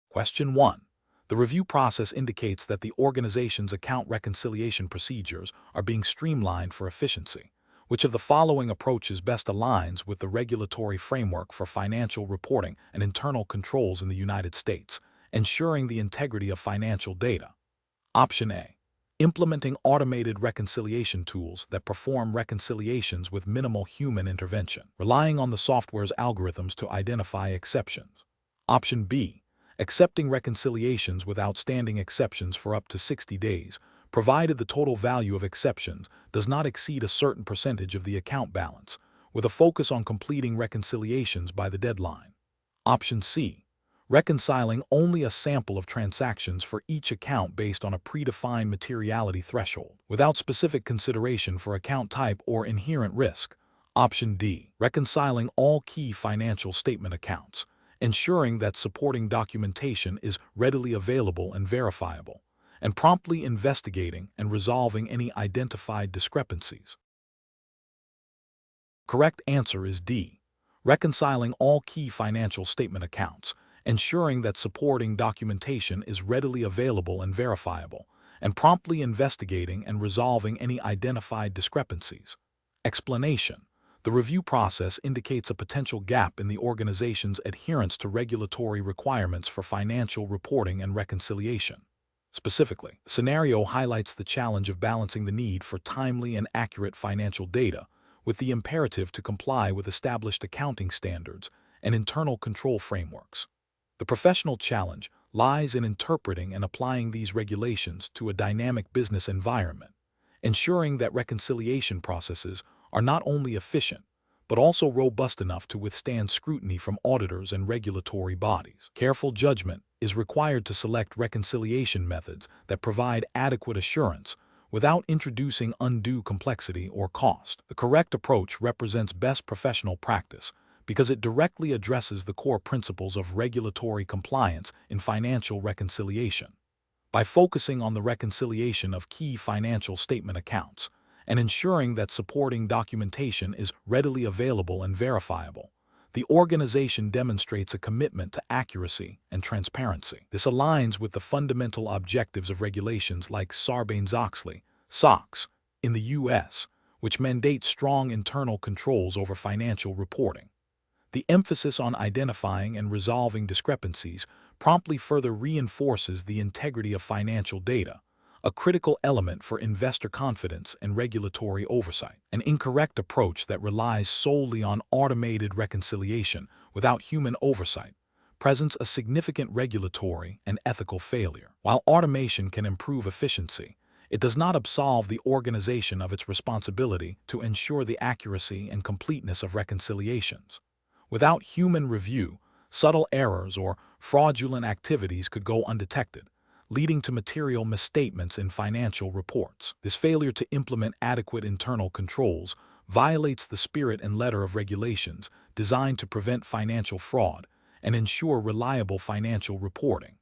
Question 1. The review process indicates that the organization's account reconciliation procedures are being streamlined for efficiency. Which of the following approaches best aligns with the regulatory framework for financial reporting and internal controls in the United States, ensuring the integrity of financial data? Option A. Implementing automated reconciliation tools that perform reconciliations with minimal human intervention, relying on the software's algorithms to identify exceptions. Option B. Accepting reconciliations with outstanding exceptions for up to 60 days, provided the total value of exceptions does not exceed a certain percentage of the account balance, with a focus on completing reconciliations by the deadline. Option C. Reconciling only a sample of transactions for each account based on a predefined materiality threshold, without specific consideration for account type or inherent risk. Option D. Reconciling all key financial statement accounts, ensuring that supporting documentation is readily available and verifiable, and promptly investigating and resolving any identified discrepancies. Correct answer is D. Reconciling all key financial statement accounts, ensuring that supporting documentation is readily available and verifiable, and promptly investigating and resolving any identified discrepancies. Explanation. The review process indicates a potential gap in the organization's adherence to regulatory requirements for financial reporting and reconciliation. Specifically, the scenario highlights the challenge of balancing the need for timely and accurate financial data with the imperative to comply with established accounting standards and internal control frameworks. The professional challenge lies in interpreting and applying these regulations to a dynamic business environment, ensuring that reconciliation processes are not only efficient, but also robust enough to withstand scrutiny from auditors and regulatory bodies. Careful judgment is required to select reconciliation methods that provide adequate assurance without introducing undue complexity or cost. The correct approach represents best professional practice because it directly addresses the core principles of regulatory compliance in financial reconciliation. By focusing on the reconciliation of key financial statement accounts and ensuring that supporting documentation is readily available and verifiable, the organization demonstrates a commitment to accuracy and transparency. This aligns with the fundamental objectives of regulations like Sarbanes-Oxley, SOX, in the U.S., which mandate strong internal controls over financial reporting. The emphasis on identifying and resolving discrepancies promptly further reinforces the integrity of financial data, a critical element for investor confidence and regulatory oversight. An incorrect approach that relies solely on automated reconciliation without human oversight presents a significant regulatory and ethical failure. While automation can improve efficiency, it does not absolve the organization of its responsibility to ensure the accuracy and completeness of reconciliations. Without human review, subtle errors or fraudulent activities could go undetected, leading to material misstatements in financial reports. This failure to implement adequate internal controls violates the spirit and letter of regulations designed to prevent financial fraud and ensure reliable financial reporting.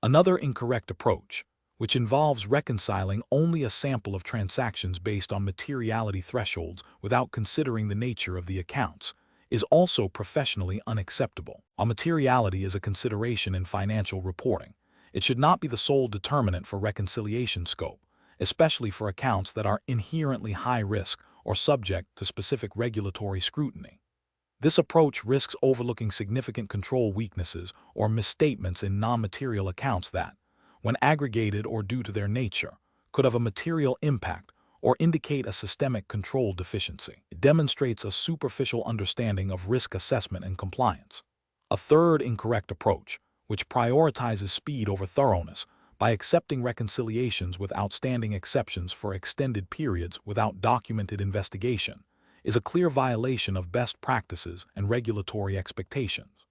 Another incorrect approach, which involves reconciling only a sample of transactions based on materiality thresholds without considering the nature of the accounts, is also professionally unacceptable. While materiality is a consideration in financial reporting, it should not be the sole determinant for reconciliation scope, especially for accounts that are inherently high risk or subject to specific regulatory scrutiny. This approach risks overlooking significant control weaknesses or misstatements in non-material accounts that, when aggregated or due to their nature, could have a material impact or indicate a systemic control deficiency. It demonstrates a superficial understanding of risk assessment and compliance. A third incorrect approach, which prioritizes speed over thoroughness by accepting reconciliations with outstanding exceptions for extended periods without documented investigation, is a clear violation of best practices and regulatory expectations.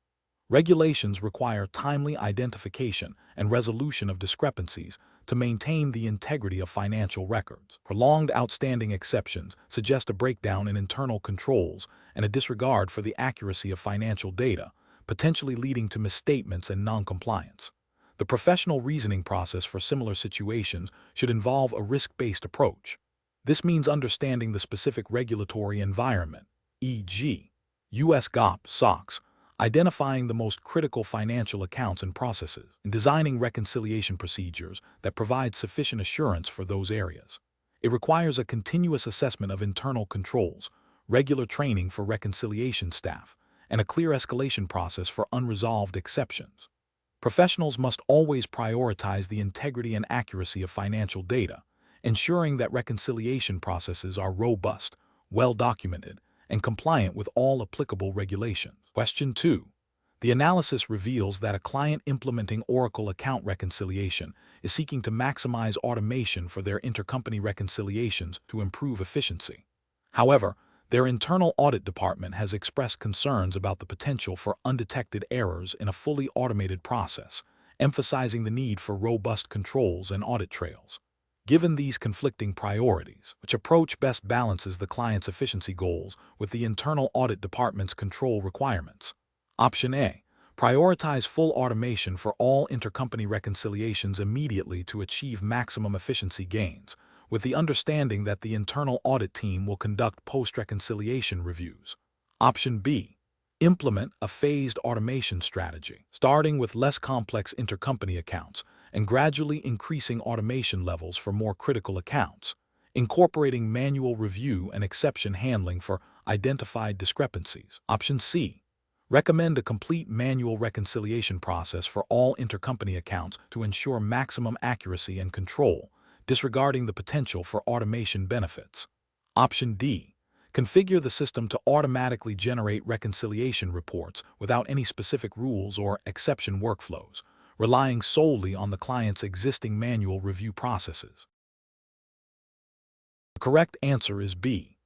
Regulations require timely identification and resolution of discrepancies to maintain the integrity of financial records. Prolonged outstanding exceptions suggest a breakdown in internal controls and a disregard for the accuracy of financial data, potentially leading to misstatements and non-compliance. The professional reasoning process for similar situations should involve a risk-based approach. This means understanding the specific regulatory environment, e.g., U.S. GAAP, SOX, identifying the most critical financial accounts and processes, and designing reconciliation procedures that provide sufficient assurance for those areas. It requires a continuous assessment of internal controls, regular training for reconciliation staff, and a clear escalation process for unresolved exceptions. Professionals must always prioritize the integrity and accuracy of financial data, ensuring that reconciliation processes are robust, well-documented, and compliant with all applicable regulations. Question 2. The analysis reveals that a client implementing Oracle account reconciliation is seeking to maximize automation for their intercompany reconciliations to improve efficiency. However, their internal audit department has expressed concerns about the potential for undetected errors in a fully automated process, emphasizing the need for robust controls and audit trails. Given these conflicting priorities, which approach best balances the client's efficiency goals with the internal audit department's control requirements? Option A. Prioritize full automation for all intercompany reconciliations immediately to achieve maximum efficiency gains, with the understanding that the internal audit team will conduct post-reconciliation reviews. Option B. Implement a phased automation strategy, starting with less complex intercompany accounts and gradually increasing automation levels for more critical accounts, incorporating manual review and exception handling for identified discrepancies. Option C. Recommend a complete manual reconciliation process for all intercompany accounts to ensure maximum accuracy and control, disregarding the potential for automation benefits. Option D. Configure the system to automatically generate reconciliation reports without any specific rules or exception workflows, relying solely on the client's existing manual review processes. The correct answer is B.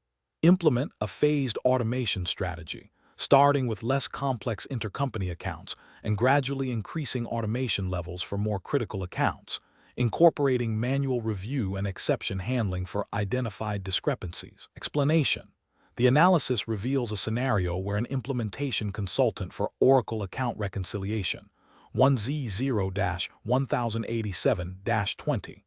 Implement a phased automation strategy, starting with less complex intercompany accounts and gradually increasing automation levels for more critical accounts, incorporating manual review and exception handling for identified discrepancies. Explanation. The analysis reveals a scenario where an implementation consultant for Oracle Account Reconciliation, 1Z0-1087-20,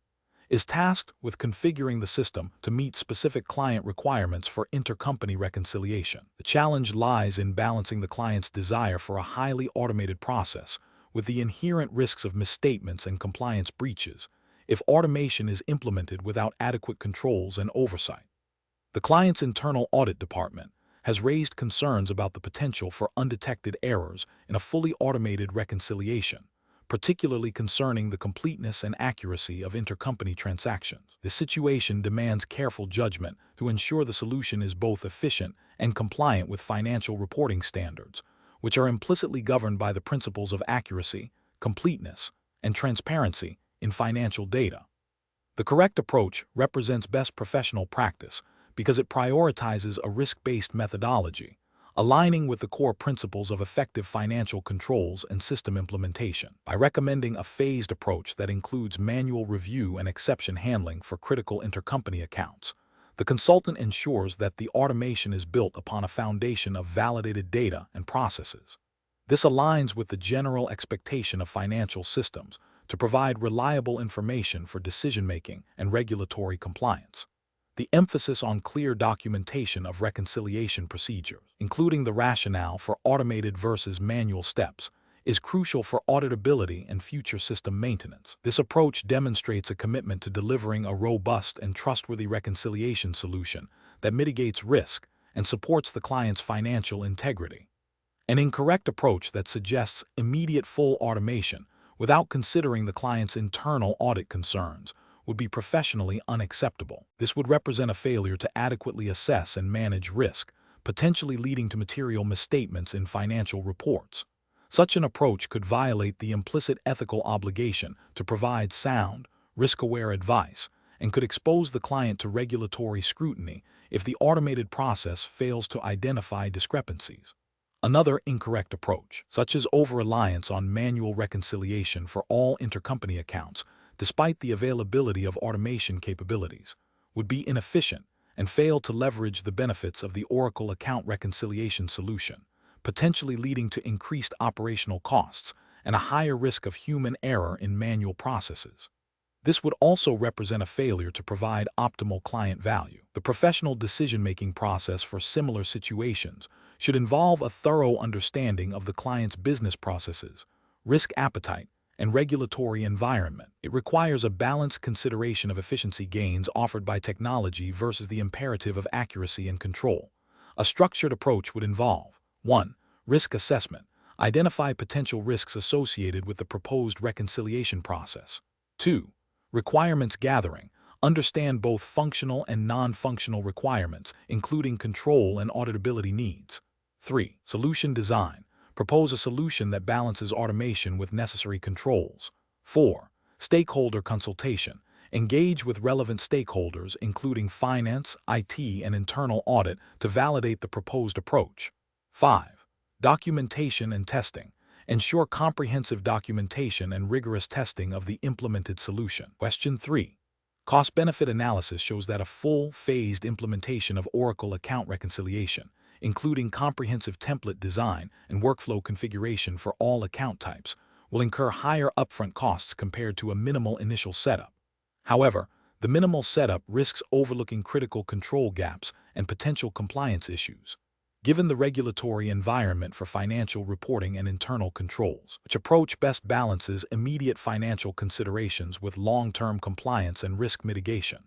is tasked with configuring the system to meet specific client requirements for intercompany reconciliation. The challenge lies in balancing the client's desire for a highly automated process with the inherent risks of misstatements and compliance breaches if automation is implemented without adequate controls and oversight. The client's internal audit department has raised concerns about the potential for undetected errors in a fully automated reconciliation, particularly concerning the completeness and accuracy of intercompany transactions. This situation demands careful judgment to ensure the solution is both efficient and compliant with financial reporting standards, which are implicitly governed by the principles of accuracy, completeness, and transparency in financial data. The correct approach represents best professional practice because it prioritizes a risk-based methodology, aligning with the core principles of effective financial controls and system implementation. By recommending a phased approach that includes manual review and exception handling for critical intercompany accounts, the consultant ensures that the automation is built upon a foundation of validated data and processes. This aligns with the general expectation of financial systems to provide reliable information for decision-making and regulatory compliance. The emphasis on clear documentation of reconciliation procedures, including the rationale for automated versus manual steps, is crucial for auditability and future system maintenance. This approach demonstrates a commitment to delivering a robust and trustworthy reconciliation solution that mitigates risk and supports the client's financial integrity. An incorrect approach that suggests immediate full automation without considering the client's internal audit concerns would be professionally unacceptable. This would represent a failure to adequately assess and manage risk, potentially leading to material misstatements in financial reports. Such an approach could violate the implicit ethical obligation to provide sound, risk-aware advice, and could expose the client to regulatory scrutiny if the automated process fails to identify discrepancies. Another incorrect approach, such as over-reliance on manual reconciliation for all intercompany accounts, despite the availability of automation capabilities, would be inefficient and fail to leverage the benefits of the Oracle Account Reconciliation solution, potentially leading to increased operational costs and a higher risk of human error in manual processes. This would also represent a failure to provide optimal client value. The professional decision-making process for similar situations should involve a thorough understanding of the client's business processes, risk appetite, and regulatory environment. It requires a balanced consideration of efficiency gains offered by technology versus the imperative of accuracy and control. A structured approach would involve 1. Risk assessment. Identify potential risks associated with the proposed reconciliation process. 2. Requirements gathering. Understand both functional and non-functional requirements, including control and auditability needs. 3. Solution design. Propose a solution that balances automation with necessary controls. 4. Stakeholder consultation. Engage with relevant stakeholders, including finance, IT, and internal audit, to validate the proposed approach. 5. Documentation and testing. Ensure comprehensive documentation and rigorous testing of the implemented solution. Question 3. Cost-benefit analysis shows that a full, phased implementation of Oracle account reconciliation, including comprehensive template design and workflow configuration for all account types, will incur higher upfront costs compared to a minimal initial setup. However, the minimal setup risks overlooking critical control gaps and potential compliance issues. Given the regulatory environment for financial reporting and internal controls, which approach best balances immediate financial considerations with long-term compliance and risk mitigation?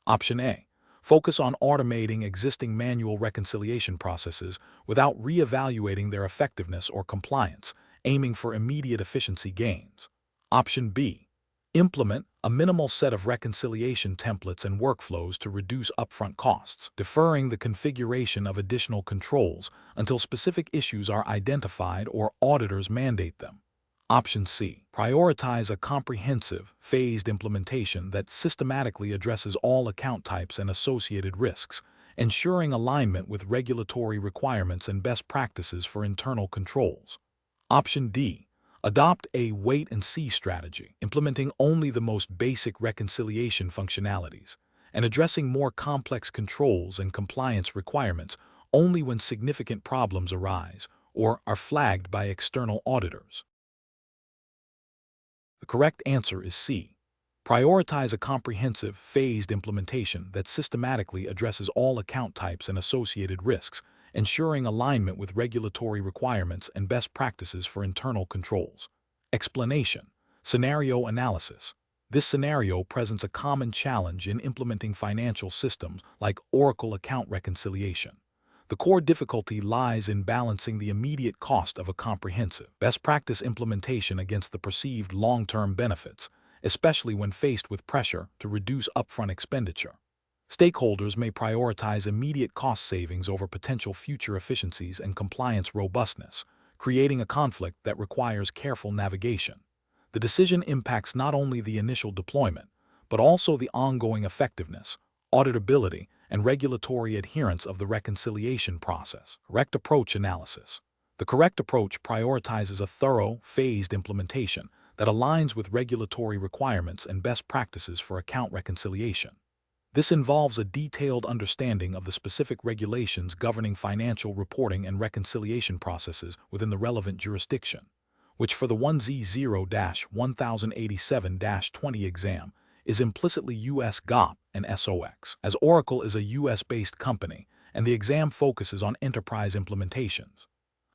Option A. Focus on automating existing manual reconciliation processes without re-evaluating their effectiveness or compliance, aiming for immediate efficiency gains. Option B. Implement a minimal set of reconciliation templates and workflows to reduce upfront costs, deferring the configuration of additional controls until specific issues are identified or auditors mandate them. Option C. Prioritize a comprehensive, phased implementation that systematically addresses all account types and associated risks, ensuring alignment with regulatory requirements and best practices for internal controls. Option D. Adopt a wait-and-see strategy, implementing only the most basic reconciliation functionalities and addressing more complex controls and compliance requirements only when significant problems arise or are flagged by external auditors. The correct answer is C. Prioritize a comprehensive, phased implementation that systematically addresses all account types and associated risks, ensuring alignment with regulatory requirements and best practices for internal controls. Explanation. Scenario analysis. This scenario presents a common challenge in implementing financial systems like Oracle account reconciliation. The core difficulty lies in balancing the immediate cost of a comprehensive, best practice implementation against the perceived long-term benefits, especially when faced with pressure to reduce upfront expenditure. Stakeholders may prioritize immediate cost savings over potential future efficiencies and compliance robustness, creating a conflict that requires careful navigation. The decision impacts not only the initial deployment, but also the ongoing effectiveness, auditability, and regulatory adherence of the reconciliation process. Correct approach analysis. The correct approach prioritizes a thorough, phased implementation that aligns with regulatory requirements and best practices for account reconciliation. This involves a detailed understanding of the specific regulations governing financial reporting and reconciliation processes within the relevant jurisdiction, which for the 1Z0-1087-20 exam is implicitly U.S. GAAP and SOX, as Oracle is a U.S.-based company and the exam focuses on enterprise implementations.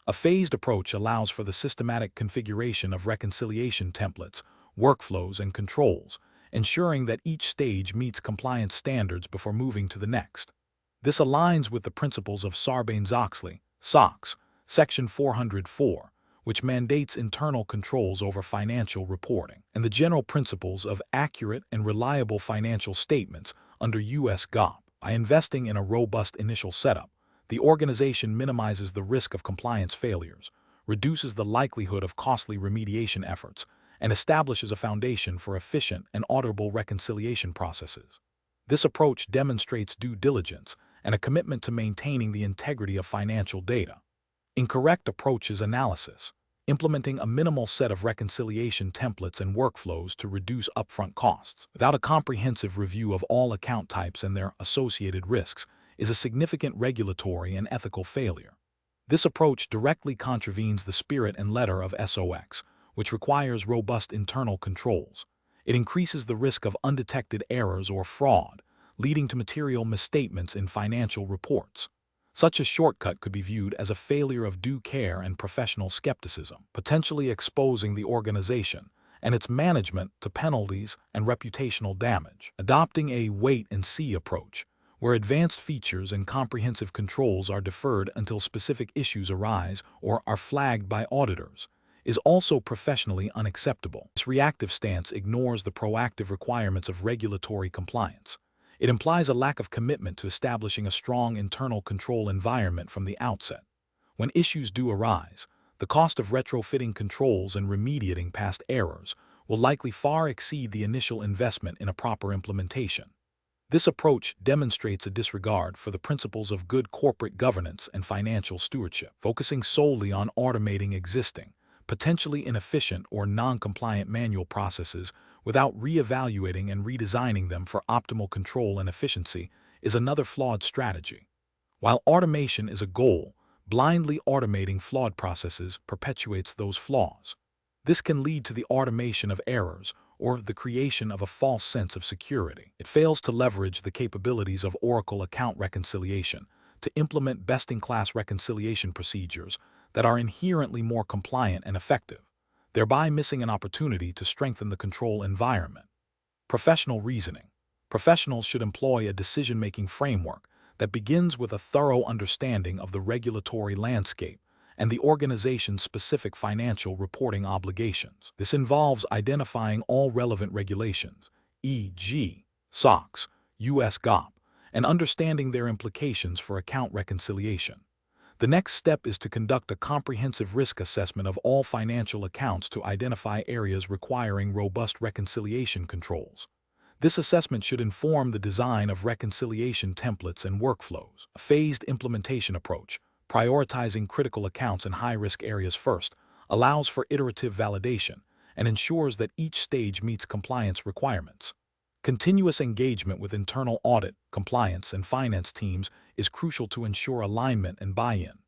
A phased approach allows for the systematic configuration of reconciliation templates, workflows, and controls, ensuring that each stage meets compliance standards before moving to the next. This aligns with the principles of Sarbanes-Oxley, SOX, Section 404, which mandates internal controls over financial reporting, and the general principles of accurate and reliable financial statements under U.S. GAAP. By investing in a robust initial setup, the organization minimizes the risk of compliance failures, reduces the likelihood of costly remediation efforts, and establishes a foundation for efficient and auditable reconciliation processes. This approach demonstrates due diligence and a commitment to maintaining the integrity of financial data. Incorrect approach is analysis, implementing a minimal set of reconciliation templates and workflows to reduce upfront costs, without a comprehensive review of all account types and their associated risks, is a significant regulatory and ethical failure. This approach directly contravenes the spirit and letter of SOX, which requires robust internal controls. It increases the risk of undetected errors or fraud, leading to material misstatements in financial reports. Such a shortcut could be viewed as a failure of due care and professional skepticism, potentially exposing the organization and its management to penalties and reputational damage. Adopting a wait-and-see approach, where advanced features and comprehensive controls are deferred until specific issues arise or are flagged by auditors, is also professionally unacceptable. This reactive stance ignores the proactive requirements of regulatory compliance. It implies a lack of commitment to establishing a strong internal control environment from the outset. When issues do arise, the cost of retrofitting controls and remediating past errors will likely far exceed the initial investment in a proper implementation. This approach demonstrates a disregard for the principles of good corporate governance and financial stewardship, focusing solely on automating existing, potentially inefficient or non-compliant manual processes without re-evaluating and redesigning them for optimal control and efficiency is another flawed strategy. While automation is a goal, blindly automating flawed processes perpetuates those flaws. This can lead to the automation of errors or the creation of a false sense of security. It fails to leverage the capabilities of Oracle Account Reconciliation to implement best-in-class reconciliation procedures that are inherently more compliant and effective, thereby missing an opportunity to strengthen the control environment. Professional reasoning. Professionals should employ a decision-making framework that begins with a thorough understanding of the regulatory landscape and the organization's specific financial reporting obligations. This involves identifying all relevant regulations, e.g., SOX, US GAAP, and understanding their implications for account reconciliation. The next step is to conduct a comprehensive risk assessment of all financial accounts to identify areas requiring robust reconciliation controls. This assessment should inform the design of reconciliation templates and workflows. A phased implementation approach, prioritizing critical accounts and high-risk areas first, allows for iterative validation and ensures that each stage meets compliance requirements. Continuous engagement with internal audit, compliance, and finance teams is crucial to ensure alignment and buy-in.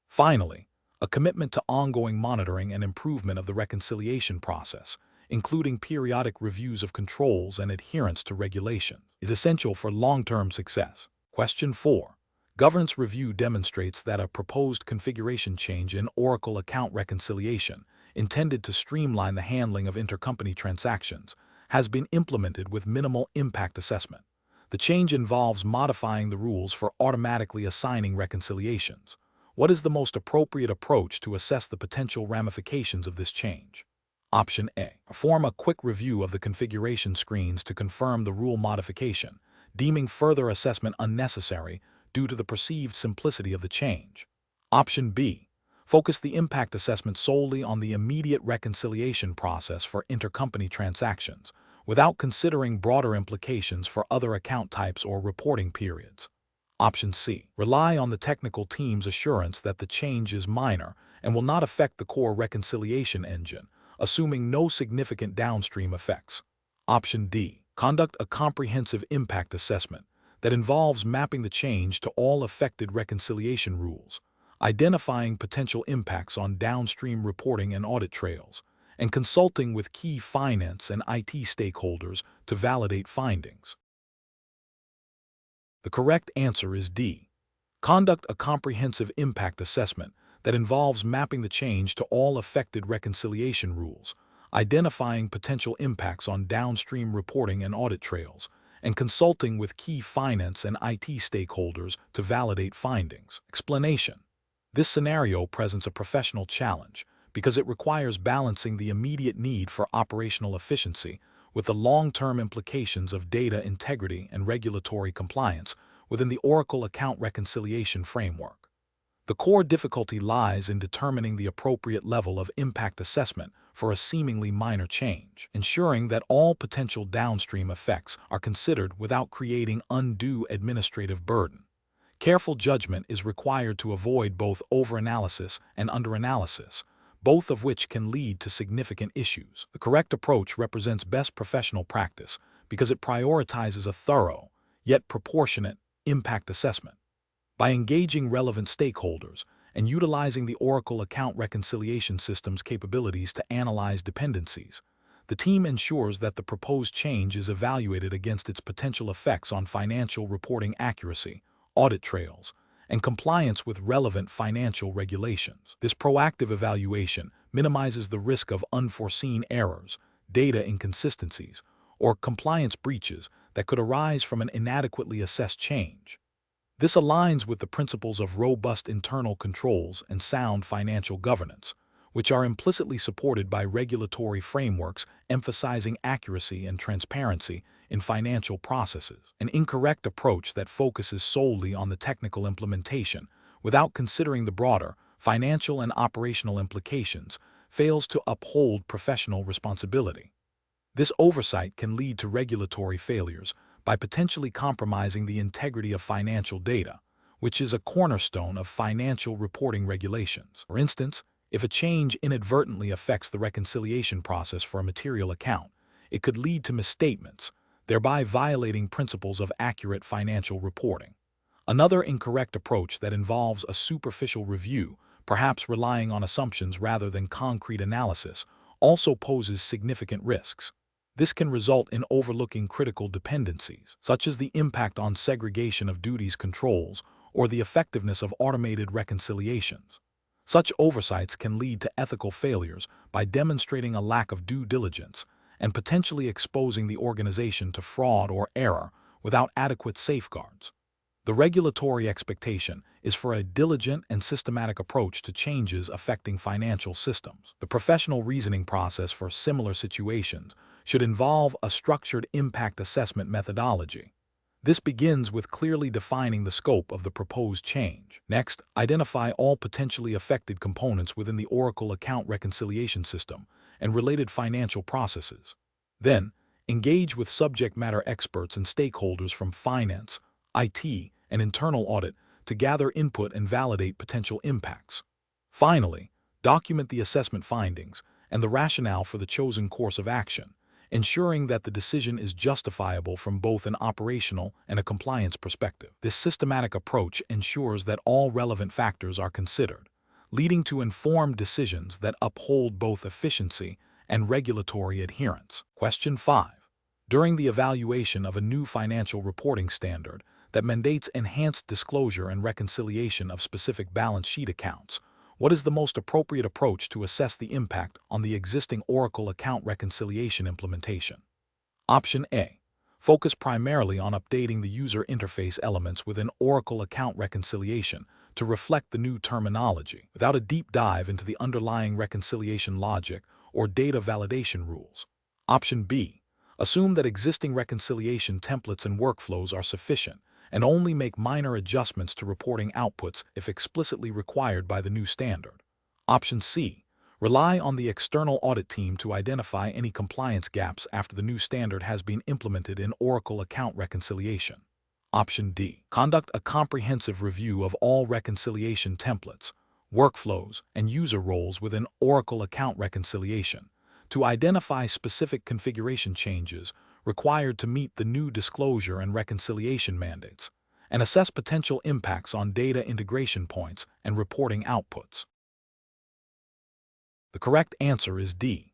Finally, a commitment to ongoing monitoring and improvement of the reconciliation process, including periodic reviews of controls and adherence to regulation, is essential for long-term success. Question 4. Governance review demonstrates that a proposed configuration change in Oracle Account Reconciliation, intended to streamline the handling of intercompany transactions, has been implemented with minimal impact assessment. The change involves modifying the rules for automatically assigning reconciliations. What is the most appropriate approach to assess the potential ramifications of this change? Option A. Perform a quick review of the configuration screens to confirm the rule modification, deeming further assessment unnecessary due to the perceived simplicity of the change. Option B. Focus the impact assessment solely on the immediate reconciliation process for intercompany transactions, without considering broader implications for other account types or reporting periods. Option C. Rely on the technical team's assurance that the change is minor and will not affect the core reconciliation engine, assuming no significant downstream effects. Option D. Conduct a comprehensive impact assessment that involves mapping the change to all affected reconciliation rules, identifying potential impacts on downstream reporting and audit trails, and consulting with key finance and IT stakeholders to validate findings. The correct answer is D. Conduct a comprehensive impact assessment that involves mapping the change to all affected reconciliation rules, identifying potential impacts on downstream reporting and audit trails, and consulting with key finance and IT stakeholders to validate findings. Explanation. This scenario presents a professional challenge because it requires balancing the immediate need for operational efficiency with the long-term implications of data integrity and regulatory compliance within the Oracle Account Reconciliation Framework. The core difficulty lies in determining the appropriate level of impact assessment for a seemingly minor change, ensuring that all potential downstream effects are considered without creating undue administrative burden. Careful judgment is required to avoid both overanalysis and underanalysis, both of which can lead to significant issues. The correct approach represents best professional practice because it prioritizes a thorough, yet proportionate, impact assessment. By engaging relevant stakeholders and utilizing the Oracle Account Reconciliation System's capabilities to analyze dependencies, The team ensures that the proposed change is evaluated against its potential effects on financial reporting accuracy, audit trails, and compliance with relevant financial regulations. This proactive evaluation minimizes the risk of unforeseen errors, data inconsistencies, or compliance breaches that could arise from an inadequately assessed change. This aligns with the principles of robust internal controls and sound financial governance, which are implicitly supported by regulatory frameworks emphasizing accuracy and transparency in financial processes. An incorrect approach that focuses solely on the technical implementation without considering the broader financial and operational implications fails to uphold professional responsibility. This oversight can lead to regulatory failures by potentially compromising the integrity of financial data, which is a cornerstone of financial reporting regulations. For instance, if a change inadvertently affects the reconciliation process for a material account, it could lead to misstatements, thereby violating principles of accurate financial reporting. Another incorrect approach that involves a superficial review, perhaps relying on assumptions rather than concrete analysis, also poses significant risks. This can result in overlooking critical dependencies, such as the impact on segregation of duties controls or the effectiveness of automated reconciliations. Such oversights can lead to ethical failures by demonstrating a lack of due diligence and potentially exposing the organization to fraud or error without adequate safeguards. The regulatory expectation is for a diligent and systematic approach to changes affecting financial systems. The professional reasoning process for similar situations should involve a structured impact assessment methodology. This begins with clearly defining the scope of the proposed change. Next, identify all potentially affected components within the Oracle account reconciliation system and related financial processes. Then, engage with subject matter experts and stakeholders from finance, IT, and internal audit to gather input and validate potential impacts. Finally, document the assessment findings and the rationale for the chosen course of action, ensuring that the decision is justifiable from both an operational and a compliance perspective. This systematic approach ensures that all relevant factors are considered, leading to informed decisions that uphold both efficiency and regulatory adherence. Question 5. During the evaluation of a new financial reporting standard that mandates enhanced disclosure and reconciliation of specific balance sheet accounts, what is the most appropriate approach to assess the impact on the existing Oracle account reconciliation implementation? Option A. Focus primarily on updating the user interface elements within Oracle account reconciliation to reflect the new terminology, without a deep dive into the underlying reconciliation logic or data validation rules. Option B. Assume that existing reconciliation templates and workflows are sufficient and only make minor adjustments to reporting outputs if explicitly required by the new standard. Option C. Rely on the external audit team to identify any compliance gaps after the new standard has been implemented in Oracle account reconciliation. Option D. Conduct a comprehensive review of all reconciliation templates, workflows, and user roles within Oracle account reconciliation to identify specific configuration changes required to meet the new disclosure and reconciliation mandates, and assess potential impacts on data integration points and reporting outputs. The correct answer is D.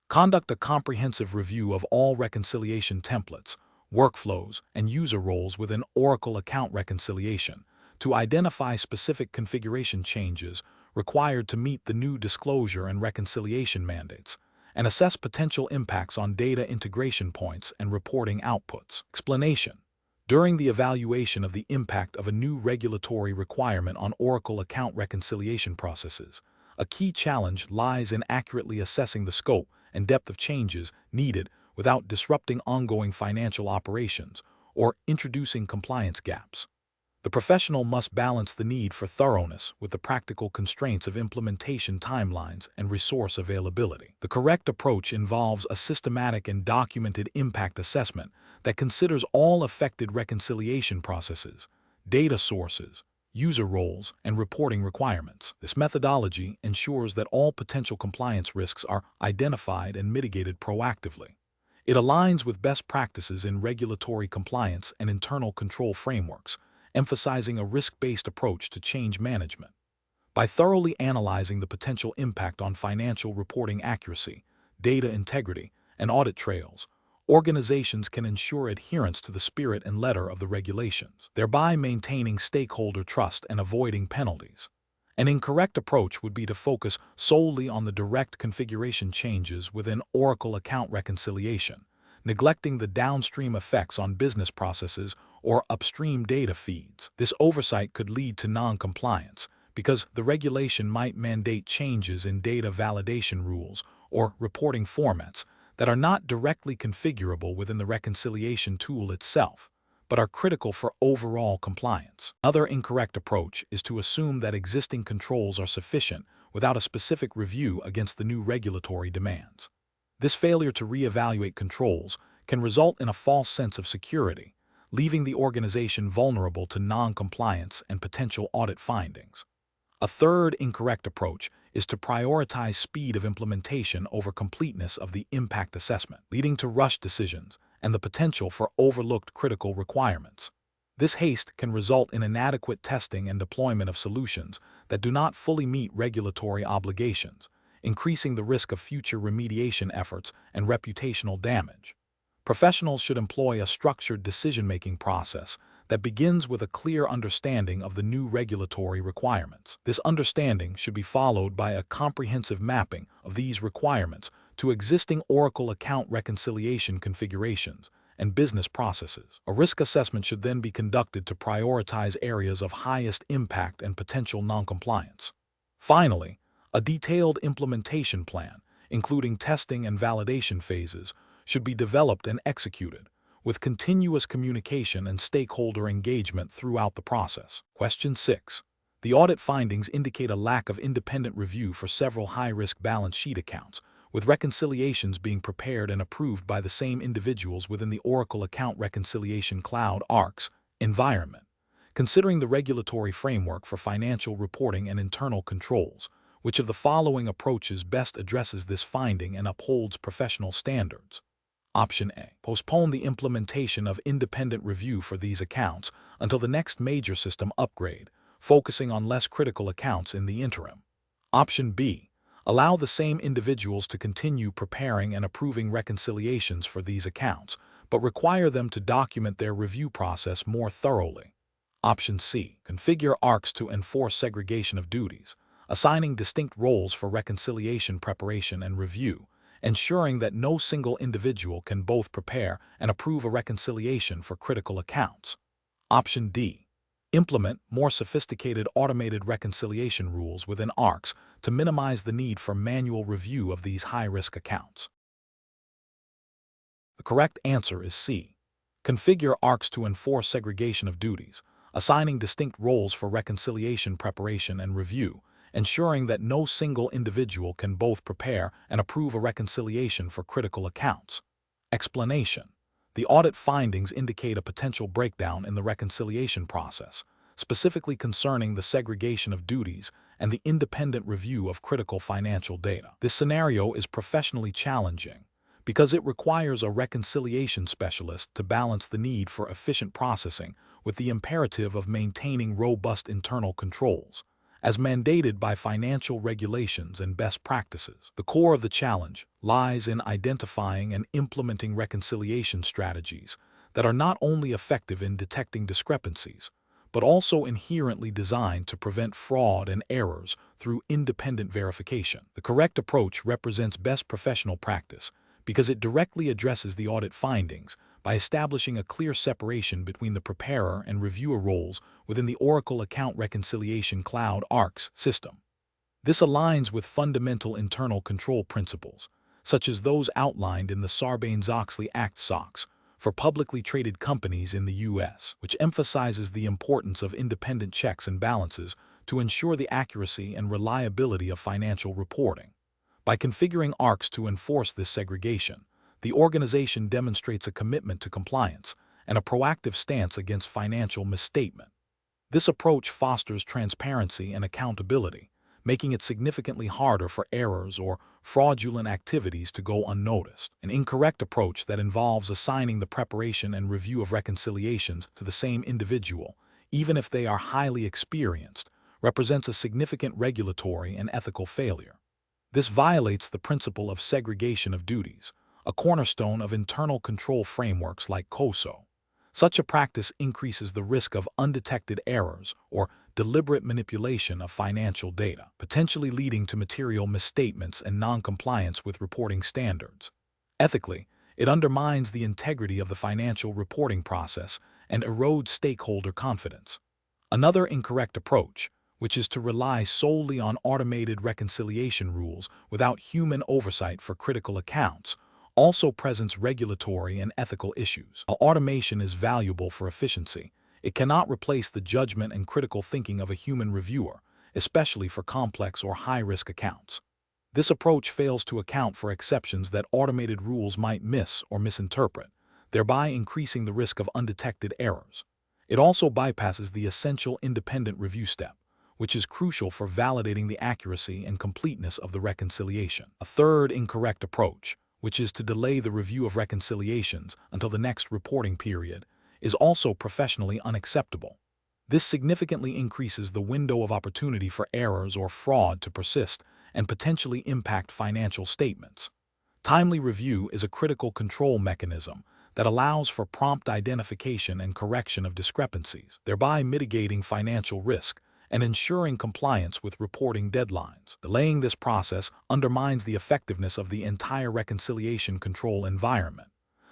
Conduct a comprehensive review of all reconciliation templates, workflows, and user roles within Oracle account reconciliation to identify specific configuration changes required to meet the new disclosure and reconciliation mandates, and assess potential impacts on data integration points and reporting outputs. Explanation. During the evaluation of the impact of a new regulatory requirement on Oracle account reconciliation processes, a key challenge lies in accurately assessing the scope and depth of changes needed without disrupting ongoing financial operations or introducing compliance gaps. The professional must balance the need for thoroughness with the practical constraints of implementation timelines and resource availability. The correct approach involves a systematic and documented impact assessment that considers all affected reconciliation processes, data sources, user roles, and reporting requirements. This methodology ensures that all potential compliance risks are identified and mitigated proactively. It aligns with best practices in regulatory compliance and internal control frameworks, emphasizing a risk-based approach to change management. By thoroughly analyzing the potential impact on financial reporting accuracy, data integrity, and audit trails, organizations can ensure adherence to the spirit and letter of the regulations, thereby maintaining stakeholder trust and avoiding penalties. An incorrect approach would be to focus solely on the direct configuration changes within Oracle account reconciliation, neglecting the downstream effects on business processes or upstream data feeds. This oversight could lead to non-compliance, because the regulation might mandate changes in data validation rules or reporting formats that are not directly configurable within the reconciliation tool itself, but are critical for overall compliance. Another incorrect approach is to assume that existing controls are sufficient without a specific review against the new regulatory demands. This failure to reevaluate controls can result in a false sense of security, leaving the organization vulnerable to non-compliance and potential audit findings. A third incorrect approach is to prioritize speed of implementation over completeness of the impact assessment, leading to rushed decisions and the potential for overlooked critical requirements. This haste can result in inadequate testing and deployment of solutions that do not fully meet regulatory obligations, increasing the risk of future remediation efforts and reputational damage. Professionals should employ a structured decision-making process that begins with a clear understanding of the new regulatory requirements. This understanding should be followed by a comprehensive mapping of these requirements to existing Oracle account reconciliation configurations and business processes. A risk assessment should then be conducted to prioritize areas of highest impact and potential noncompliance. Finally, a detailed implementation plan, including testing and validation phases, should be developed and executed, with continuous communication and stakeholder engagement throughout the process. Question 6. The audit findings indicate a lack of independent review for several high-risk balance sheet accounts, with reconciliations being prepared and approved by the same individuals within the Oracle Account Reconciliation Cloud (ARCS) environment. Considering the regulatory framework for financial reporting and internal controls, which of the following approaches best addresses this finding and upholds professional standards? Option A. Postpone the implementation of independent review for these accounts until the next major system upgrade, focusing on less critical accounts in the interim. Option B. Allow the same individuals to continue preparing and approving reconciliations for these accounts, but require them to document their review process more thoroughly. Option C. Configure ARCS to enforce segregation of duties, assigning distinct roles for reconciliation preparation and review, ensuring that no single individual can both prepare and approve a reconciliation for critical accounts. Option D. Implement more sophisticated automated reconciliation rules within ARCS to minimize the need for manual review of these high-risk accounts. The correct answer is C. Configure ARCS to enforce segregation of duties, assigning distinct roles for reconciliation preparation and review, ensuring that no single individual can both prepare and approve a reconciliation for critical accounts. Explanation. The audit findings indicate a potential breakdown in the reconciliation process, specifically concerning the segregation of duties and the independent review of critical financial data. This scenario is professionally challenging because it requires a reconciliation specialist to balance the need for efficient processing with the imperative of maintaining robust internal controls, as mandated by financial regulations and best practices. The core of the challenge lies in identifying and implementing reconciliation strategies that are not only effective in detecting discrepancies, but also inherently designed to prevent fraud and errors through independent verification. The correct approach represents best professional practice because it directly addresses the audit findings by establishing a clear separation between the preparer and reviewer roles within the Oracle Account Reconciliation Cloud (ARCS) system. This aligns with fundamental internal control principles, such as those outlined in the Sarbanes-Oxley Act (SOX) for publicly traded companies in the U.S., which emphasizes the importance of independent checks and balances to ensure the accuracy and reliability of financial reporting. By configuring ARCS to enforce this segregation, the organization demonstrates a commitment to compliance and a proactive stance against financial misstatement. This approach fosters transparency and accountability, making it significantly harder for errors or fraudulent activities to go unnoticed. An incorrect approach that involves assigning the preparation and review of reconciliations to the same individual, even if they are highly experienced, represents a significant regulatory and ethical failure. This violates the principle of segregation of duties, a cornerstone of internal control frameworks like COSO. Such a practice increases the risk of undetected errors or deliberate manipulation of financial data, potentially leading to material misstatements and non-compliance with reporting standards. Ethically, it undermines the integrity of the financial reporting process and erodes stakeholder confidence. Another incorrect approach, which is to rely solely on automated reconciliation rules without human oversight for critical accounts, also presents regulatory and ethical issues. While automation is valuable for efficiency, it cannot replace the judgment and critical thinking of a human reviewer, especially for complex or high-risk accounts. This approach fails to account for exceptions that automated rules might miss or misinterpret, thereby increasing the risk of undetected errors. It also bypasses the essential independent review step, which is crucial for validating the accuracy and completeness of the reconciliation. A third incorrect approach, which is to delay the review of reconciliations until the next reporting period, is also professionally unacceptable. This significantly increases the window of opportunity for errors or fraud to persist and potentially impact financial statements. Timely review is a critical control mechanism that allows for prompt identification and correction of discrepancies, thereby mitigating financial risk and ensuring compliance with reporting deadlines. Delaying this process undermines the effectiveness of the entire reconciliation control environment.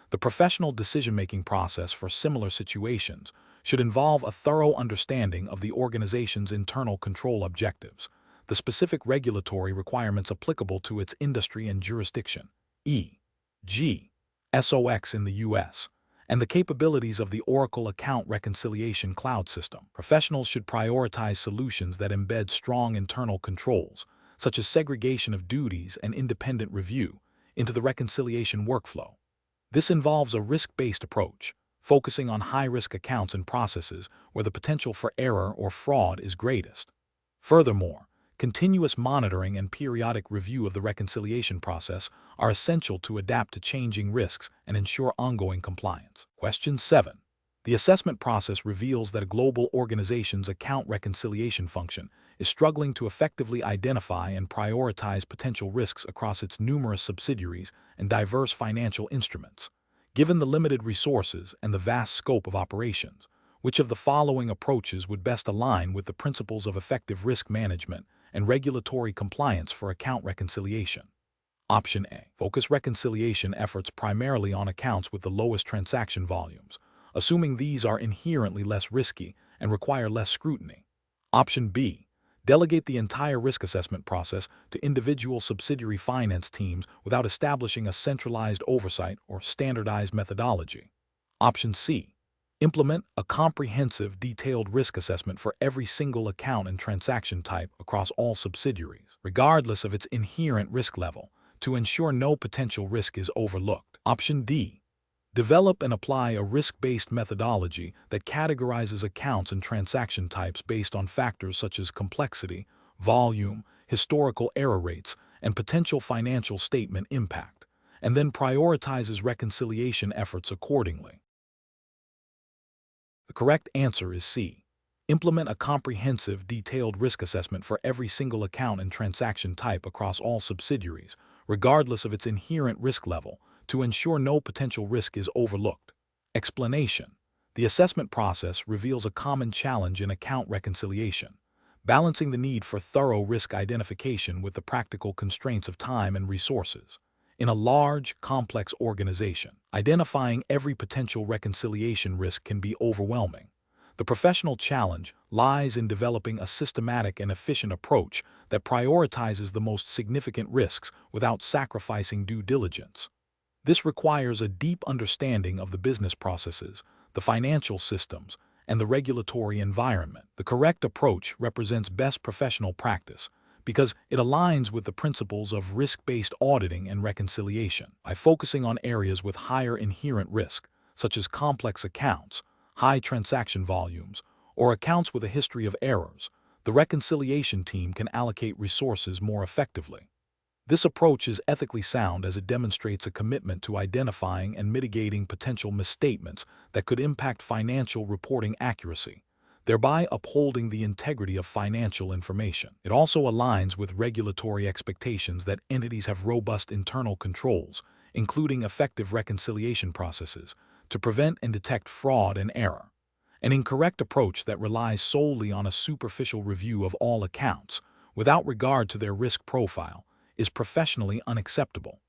The professional decision-making process for similar situations should involve a thorough understanding of the organization's internal control objectives, the specific regulatory requirements applicable to its industry and jurisdiction, e.g., SOX in the U.S., and the capabilities of the Oracle Account Reconciliation Cloud system. Professionals should prioritize solutions that embed strong internal controls, such as segregation of duties and independent review, into the reconciliation workflow. This involves a risk-based approach, focusing on high-risk accounts and processes where the potential for error or fraud is greatest. Furthermore, continuous monitoring and periodic review of the reconciliation process are essential to adapt to changing risks and ensure ongoing compliance. Question 7. The assessment process reveals that a global organization's account reconciliation function is struggling to effectively identify and prioritize potential risks across its numerous subsidiaries and diverse financial instruments. Given the limited resources and the vast scope of operations, which of the following approaches would best align with the principles of effective risk management and regulatory compliance for account reconciliation? Option A. Focus reconciliation efforts primarily on accounts with the lowest transaction volumes, assuming these are inherently less risky and require less scrutiny. Option B. Delegate the entire risk assessment process to individual subsidiary finance teams without establishing a centralized oversight or standardized methodology. Option C. Implement a comprehensive, detailed risk assessment for every single account and transaction type across all subsidiaries, regardless of its inherent risk level, to ensure no potential risk is overlooked. Option D. Develop and apply a risk-based methodology that categorizes accounts and transaction types based on factors such as complexity, volume, historical error rates, and potential financial statement impact, and then prioritizes reconciliation efforts accordingly. The correct answer is C. Implement a comprehensive, detailed risk assessment for every single account and transaction type across all subsidiaries, regardless of its inherent risk level, to ensure no potential risk is overlooked. Explanation. The assessment process reveals a common challenge in account reconciliation, balancing the need for thorough risk identification with the practical constraints of time and resources. In a large, complex organization, identifying every potential reconciliation risk can be overwhelming. The professional challenge lies in developing a systematic and efficient approach that prioritizes the most significant risks without sacrificing due diligence. This requires a deep understanding of the business processes, the financial systems, and the regulatory environment. The correct approach represents best professional practice because it aligns with the principles of risk-based auditing and reconciliation. By focusing on areas with higher inherent risk, such as complex accounts, high transaction volumes, or accounts with a history of errors, the reconciliation team can allocate resources more effectively. This approach is ethically sound as it demonstrates a commitment to identifying and mitigating potential misstatements that could impact financial reporting accuracy, thereby upholding the integrity of financial information. It also aligns with regulatory expectations that entities have robust internal controls, including effective reconciliation processes, to prevent and detect fraud and error. An incorrect approach that relies solely on a superficial review of all accounts, without regard to their risk profile, is professionally unacceptable.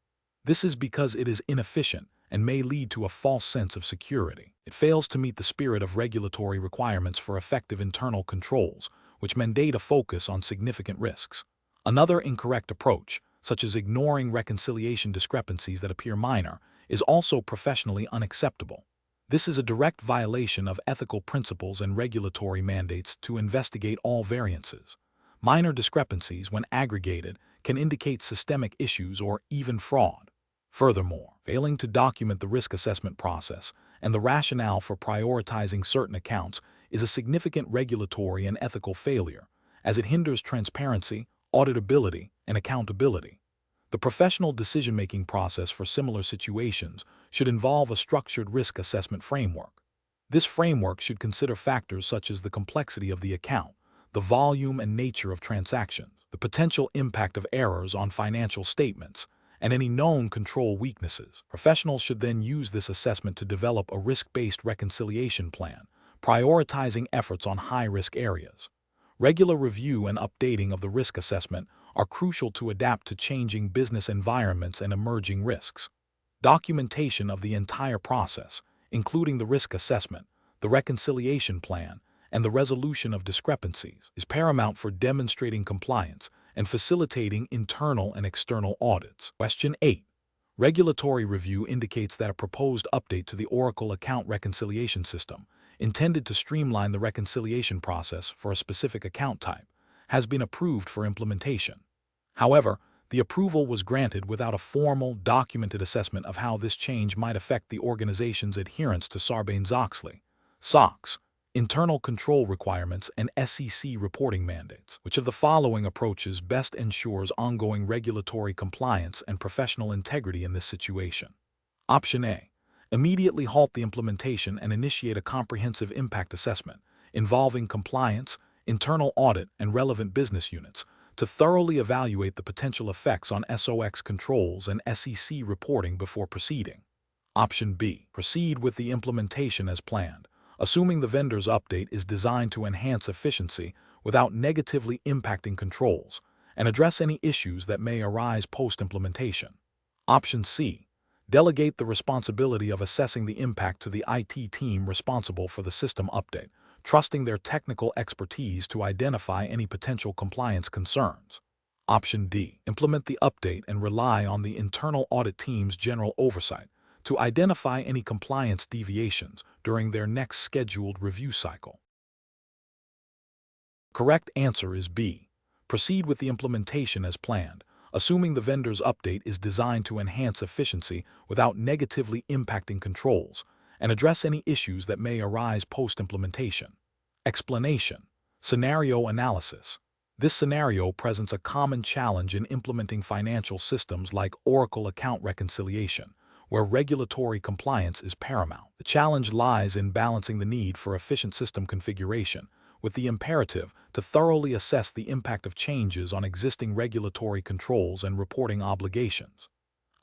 This is because it is inefficient and may lead to a false sense of security. It fails to meet the spirit of regulatory requirements for effective internal controls, which mandate a focus on significant risks. Another incorrect approach, such as ignoring reconciliation discrepancies that appear minor, is also professionally unacceptable. This is a direct violation of ethical principles and regulatory mandates to investigate all variances. Minor discrepancies, when aggregated, can indicate systemic issues or even fraud. Furthermore, failing to document the risk assessment process and the rationale for prioritizing certain accounts is a significant regulatory and ethical failure, as it hinders transparency, auditability, and accountability. The professional decision-making process for similar situations should involve a structured risk assessment framework. This framework should consider factors such as the complexity of the account, the volume and nature of transactions, the potential impact of errors on financial statements, and any known control weaknesses. Professionals should then use this assessment to develop a risk-based reconciliation plan, prioritizing efforts on high-risk areas. Regular review and updating of the risk assessment are crucial to adapt to changing business environments and emerging risks. Documentation of the entire process, including the risk assessment, the reconciliation plan, and the resolution of discrepancies, is paramount for demonstrating compliance and facilitating internal and external audits. Question 8. Regulatory review indicates that a proposed update to the Oracle account reconciliation system, intended to streamline the reconciliation process for a specific account type, has been approved for implementation. However, the approval was granted without a formal, documented assessment of how this change might affect the organization's adherence to Sarbanes-Oxley, SOX, internal control requirements, and SEC reporting mandates. Which of the following approaches best ensures ongoing regulatory compliance and professional integrity in this situation? Option A. Immediately halt the implementation and initiate a comprehensive impact assessment involving compliance, internal audit, and relevant business units to thoroughly evaluate the potential effects on SOX controls and SEC reporting before proceeding. Option B. Proceed with the implementation as planned, assuming the vendor's update is designed to enhance efficiency without negatively impacting controls, and address any issues that may arise post-implementation. Option C. Delegate the responsibility of assessing the impact to the IT team responsible for the system update, trusting their technical expertise to identify any potential compliance concerns. Option D. Implement the update and rely on the internal audit team's general oversight to identify any compliance deviations during their next scheduled review cycle. Correct answer is B. Proceed with the implementation as planned, assuming the vendor's update is designed to enhance efficiency without negatively impacting controls, and address any issues that may arise post-implementation. Explanation. Scenario analysis. This scenario presents a common challenge in implementing financial systems like Oracle account reconciliation, where regulatory compliance is paramount. The challenge lies in balancing the need for efficient system configuration with the imperative to thoroughly assess the impact of changes on existing regulatory controls and reporting obligations.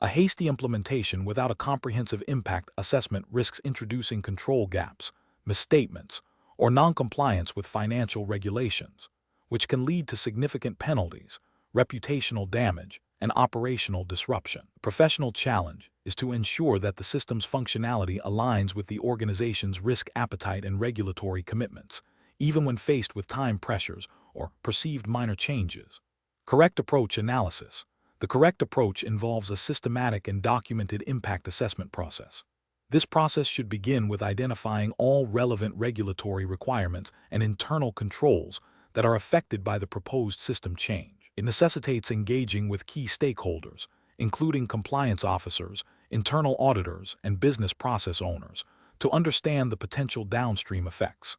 A hasty implementation without a comprehensive impact assessment risks introducing control gaps, misstatements, or non-compliance with financial regulations, which can lead to significant penalties, reputational damage, and operational disruption. The professional challenge is to ensure that the system's functionality aligns with the organization's risk appetite and regulatory commitments, even when faced with time pressures or perceived minor changes. Correct approach analysis. The correct approach involves a systematic and documented impact assessment process. This process should begin with identifying all relevant regulatory requirements and internal controls that are affected by the proposed system change. It necessitates engaging with key stakeholders, including compliance officers, internal auditors, and business process owners, to understand the potential downstream effects.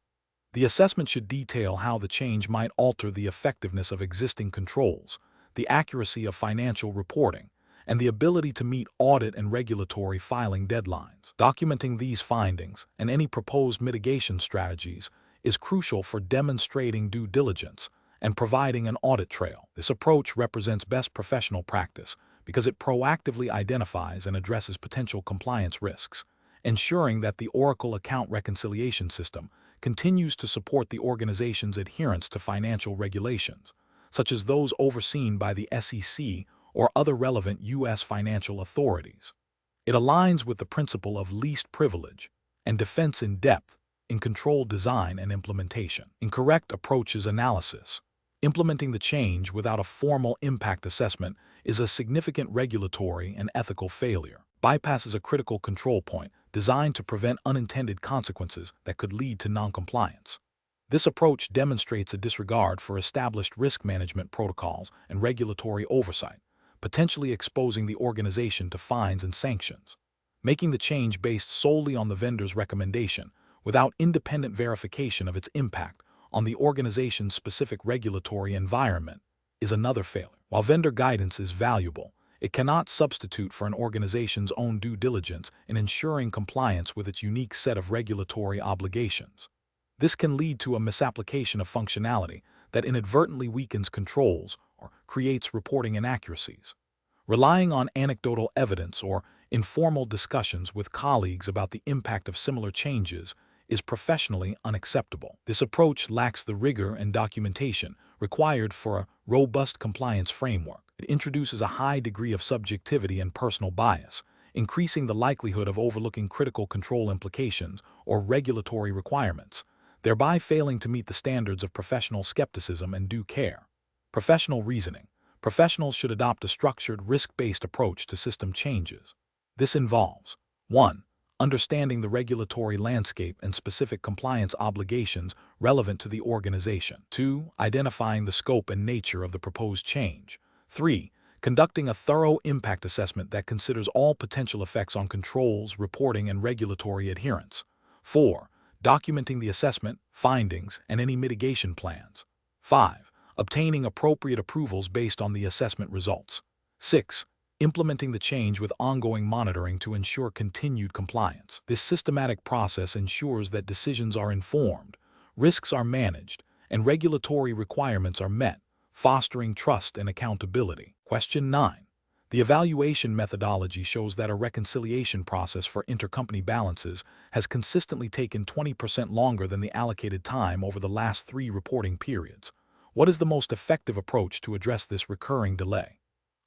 The assessment should detail how the change might alter the effectiveness of existing controls, the accuracy of financial reporting, and the ability to meet audit and regulatory filing deadlines. Documenting these findings and any proposed mitigation strategies is crucial for demonstrating due diligence and providing an audit trail. This approach represents best professional practice, because it proactively identifies and addresses potential compliance risks, ensuring that the Oracle Account Reconciliation System continues to support the organization's adherence to financial regulations, such as those overseen by the SEC or other relevant U.S. financial authorities. It aligns with the principle of least privilege and defense in depth in controlled design and implementation. Incorrect approaches analysis. Implementing the change without a formal impact assessment is a significant regulatory and ethical failure. Bypasses a critical control point designed to prevent unintended consequences that could lead to noncompliance. This approach demonstrates a disregard for established risk management protocols and regulatory oversight, potentially exposing the organization to fines and sanctions. Making the change based solely on the vendor's recommendation, without independent verification of its impact on the organization's specific regulatory environment, is another failure. While vendor guidance is valuable, it cannot substitute for an organization's own due diligence in ensuring compliance with its unique set of regulatory obligations. This can lead to a misapplication of functionality that inadvertently weakens controls or creates reporting inaccuracies. Relying on anecdotal evidence or informal discussions with colleagues about the impact of similar changes is professionally unacceptable. This approach lacks the rigor and documentation required for a robust compliance framework. It introduces a high degree of subjectivity and personal bias, increasing the likelihood of overlooking critical control implications or regulatory requirements, thereby failing to meet the standards of professional skepticism and due care. Professional reasoning. Professionals should adopt a structured, risk-based approach to system changes. This involves 1. Understanding the regulatory landscape and specific compliance obligations relevant to the organization. 2. Identifying the scope and nature of the proposed change. 3. Conducting a thorough impact assessment that considers all potential effects on controls, reporting, and regulatory adherence. 4. Documenting the assessment, findings, and any mitigation plans. 5. Obtaining appropriate approvals based on the assessment results. 6. Implementing the change with ongoing monitoring to ensure continued compliance. This systematic process ensures that decisions are informed, risks are managed, and regulatory requirements are met, fostering trust and accountability. Question 9. The evaluation methodology shows that a reconciliation process for intercompany balances has consistently taken 20% longer than the allocated time over the last 3 reporting periods. What is the most effective approach to address this recurring delay?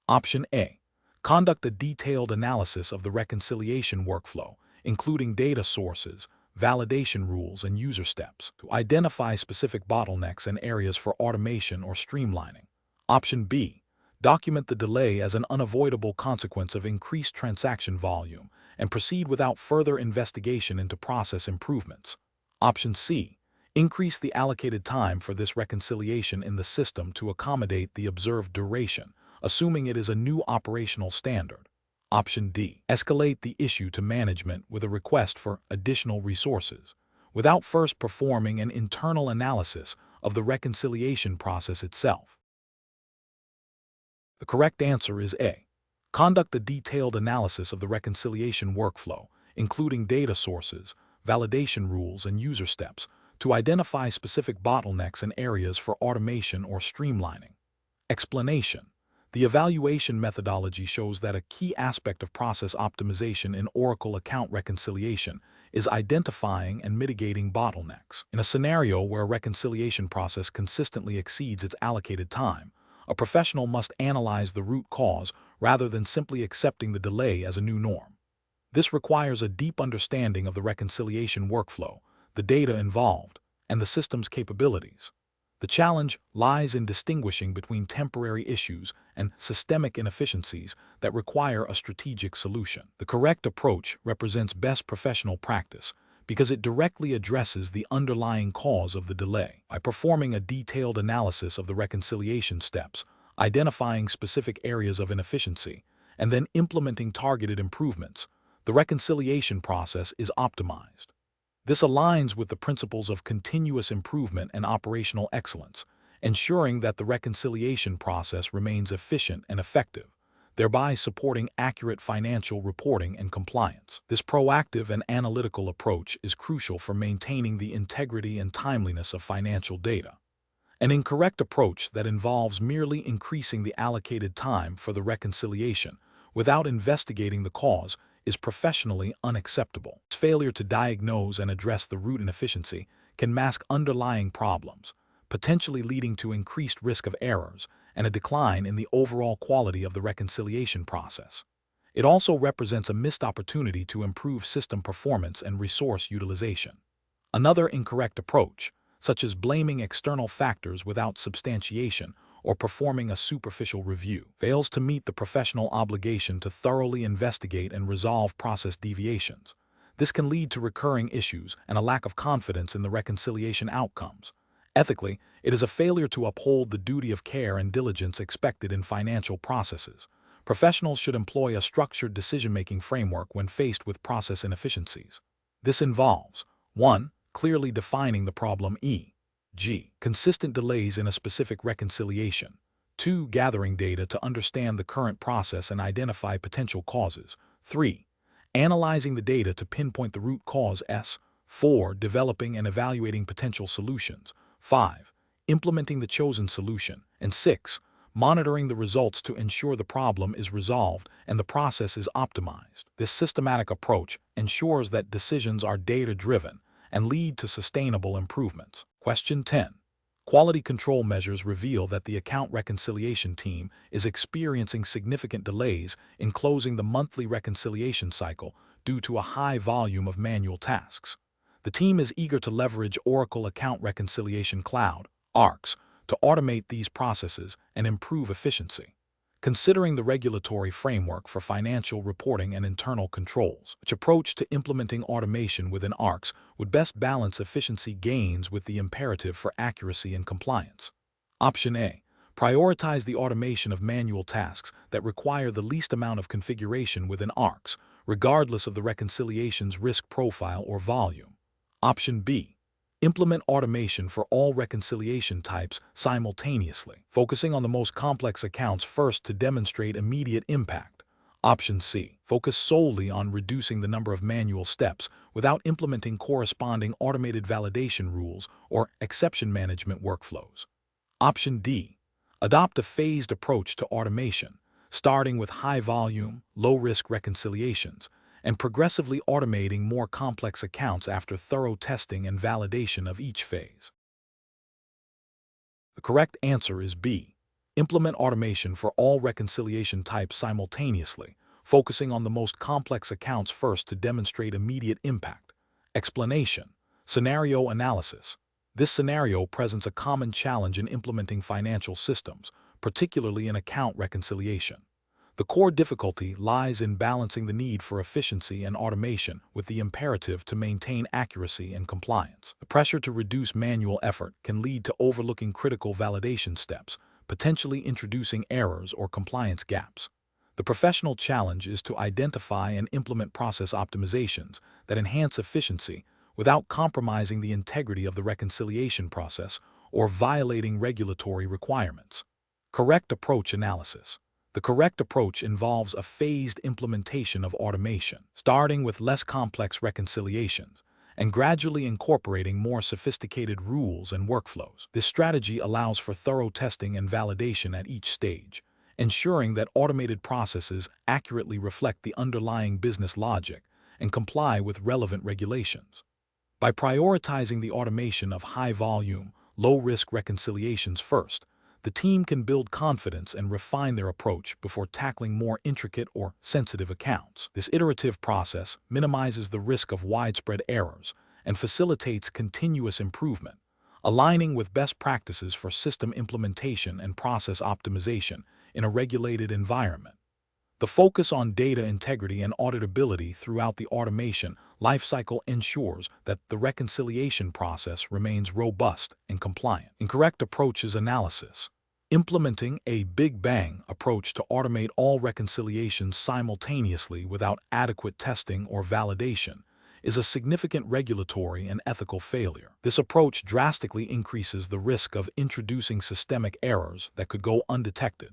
Option A. Conduct a detailed analysis of the reconciliation workflow, including data sources, validation rules, and user steps, to identify specific bottlenecks and areas for automation or streamlining. Option B. Document the delay as an unavoidable consequence of increased transaction volume and proceed without further investigation into process improvements. Option C. Increase the allocated time for this reconciliation in the system to accommodate the observed duration, assuming it is a new operational standard. Option D. Escalate the issue to management with a request for additional resources, without first performing an internal analysis of the reconciliation process itself. The correct answer is A. Conduct a detailed analysis of the reconciliation workflow, including data sources, validation rules, and user steps, to identify specific bottlenecks and areas for automation or streamlining. Explanation. The evaluation methodology shows that a key aspect of process optimization in Oracle account reconciliation is identifying and mitigating bottlenecks. In a scenario where a reconciliation process consistently exceeds its allocated time, a professional must analyze the root cause rather than simply accepting the delay as a new norm. This requires a deep understanding of the reconciliation workflow, the data involved, and the system's capabilities. The challenge lies in distinguishing between temporary issues and systemic inefficiencies that require a strategic solution. The correct approach represents best professional practice because it directly addresses the underlying cause of the delay. By performing a detailed analysis of the reconciliation steps, identifying specific areas of inefficiency, and then implementing targeted improvements, the reconciliation process is optimized. This aligns with the principles of continuous improvement and operational excellence, ensuring that the reconciliation process remains efficient and effective, thereby supporting accurate financial reporting and compliance. This proactive and analytical approach is crucial for maintaining the integrity and timeliness of financial data. An incorrect approach that involves merely increasing the allocated time for the reconciliation without investigating the cause is professionally unacceptable. Failure to diagnose and address the root inefficiency can mask underlying problems, potentially leading to increased risk of errors and a decline in the overall quality of the reconciliation process. It also represents a missed opportunity to improve system performance and resource utilization. Another incorrect approach, such as blaming external factors without substantiation or performing a superficial review, fails to meet the professional obligation to thoroughly investigate and resolve process deviations. This can lead to recurring issues and a lack of confidence in the reconciliation outcomes. Ethically, it is a failure to uphold the duty of care and diligence expected in financial processes. Professionals should employ a structured decision-making framework when faced with process inefficiencies. This involves 1. Clearly defining the problem, e.g., consistent delays in a specific reconciliation. 2. Gathering data to understand the current process and identify potential causes. 3. Analyzing the data to pinpoint the root cause. 4. Developing and evaluating potential solutions. 5. Implementing the chosen solution. And 6. Monitoring the results to ensure the problem is resolved and the process is optimized. This systematic approach ensures that decisions are data-driven and lead to sustainable improvements. Question 10. Quality control measures reveal that the account reconciliation team is experiencing significant delays in closing the monthly reconciliation cycle due to a high volume of manual tasks. The team is eager to leverage Oracle Account Reconciliation Cloud, ARCS, to automate these processes and improve efficiency. Considering the regulatory framework for financial reporting and internal controls, which approach to implementing automation within ARCS would best balance efficiency gains with the imperative for accuracy and compliance? Option A. Prioritize the automation of manual tasks that require the least amount of configuration within ARCS, regardless of the reconciliation's risk profile or volume. Option B. Implement automation for all reconciliation types simultaneously, focusing on the most complex accounts first to demonstrate immediate impact. Option C. Focus solely on reducing the number of manual steps without implementing corresponding automated validation rules or exception management workflows. Option D. Adopt a phased approach to automation, starting with high-volume, low-risk reconciliations, and progressively automating more complex accounts after thorough testing and validation of each phase. The correct answer is B. Implement automation for all reconciliation types simultaneously, focusing on the most complex accounts first to demonstrate immediate impact. Explanation. Scenario analysis. This scenario presents a common challenge in implementing financial systems, particularly in account reconciliation. The core difficulty lies in balancing the need for efficiency and automation with the imperative to maintain accuracy and compliance. The pressure to reduce manual effort can lead to overlooking critical validation steps, potentially introducing errors or compliance gaps. The professional challenge is to identify and implement process optimizations that enhance efficiency without compromising the integrity of the reconciliation process or violating regulatory requirements. Correct approach analysis. The correct approach involves a phased implementation of automation, starting with less complex reconciliations and gradually incorporating more sophisticated rules and workflows. This strategy allows for thorough testing and validation at each stage, ensuring that automated processes accurately reflect the underlying business logic and comply with relevant regulations. By prioritizing the automation of high-volume, low-risk reconciliations first, the team can build confidence and refine their approach before tackling more intricate or sensitive accounts. This iterative process minimizes the risk of widespread errors and facilitates continuous improvement, aligning with best practices for system implementation and process optimization in a regulated environment. The focus on data integrity and auditability throughout the automation lifecycle ensures that the reconciliation process remains robust and compliant. Incorrect approaches analysis. Implementing a Big Bang approach to automate all reconciliations simultaneously without adequate testing or validation is a significant regulatory and ethical failure. This approach drastically increases the risk of introducing systemic errors that could go undetected,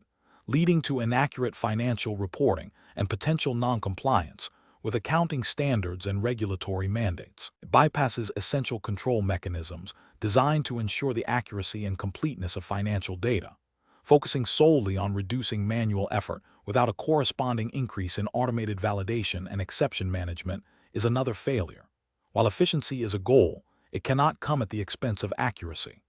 leading to inaccurate financial reporting and potential non-compliance with accounting standards and regulatory mandates. It bypasses essential control mechanisms designed to ensure the accuracy and completeness of financial data. Focusing solely on reducing manual effort without a corresponding increase in automated validation and exception management is another failure. While efficiency is a goal, it cannot come at the expense of accuracy.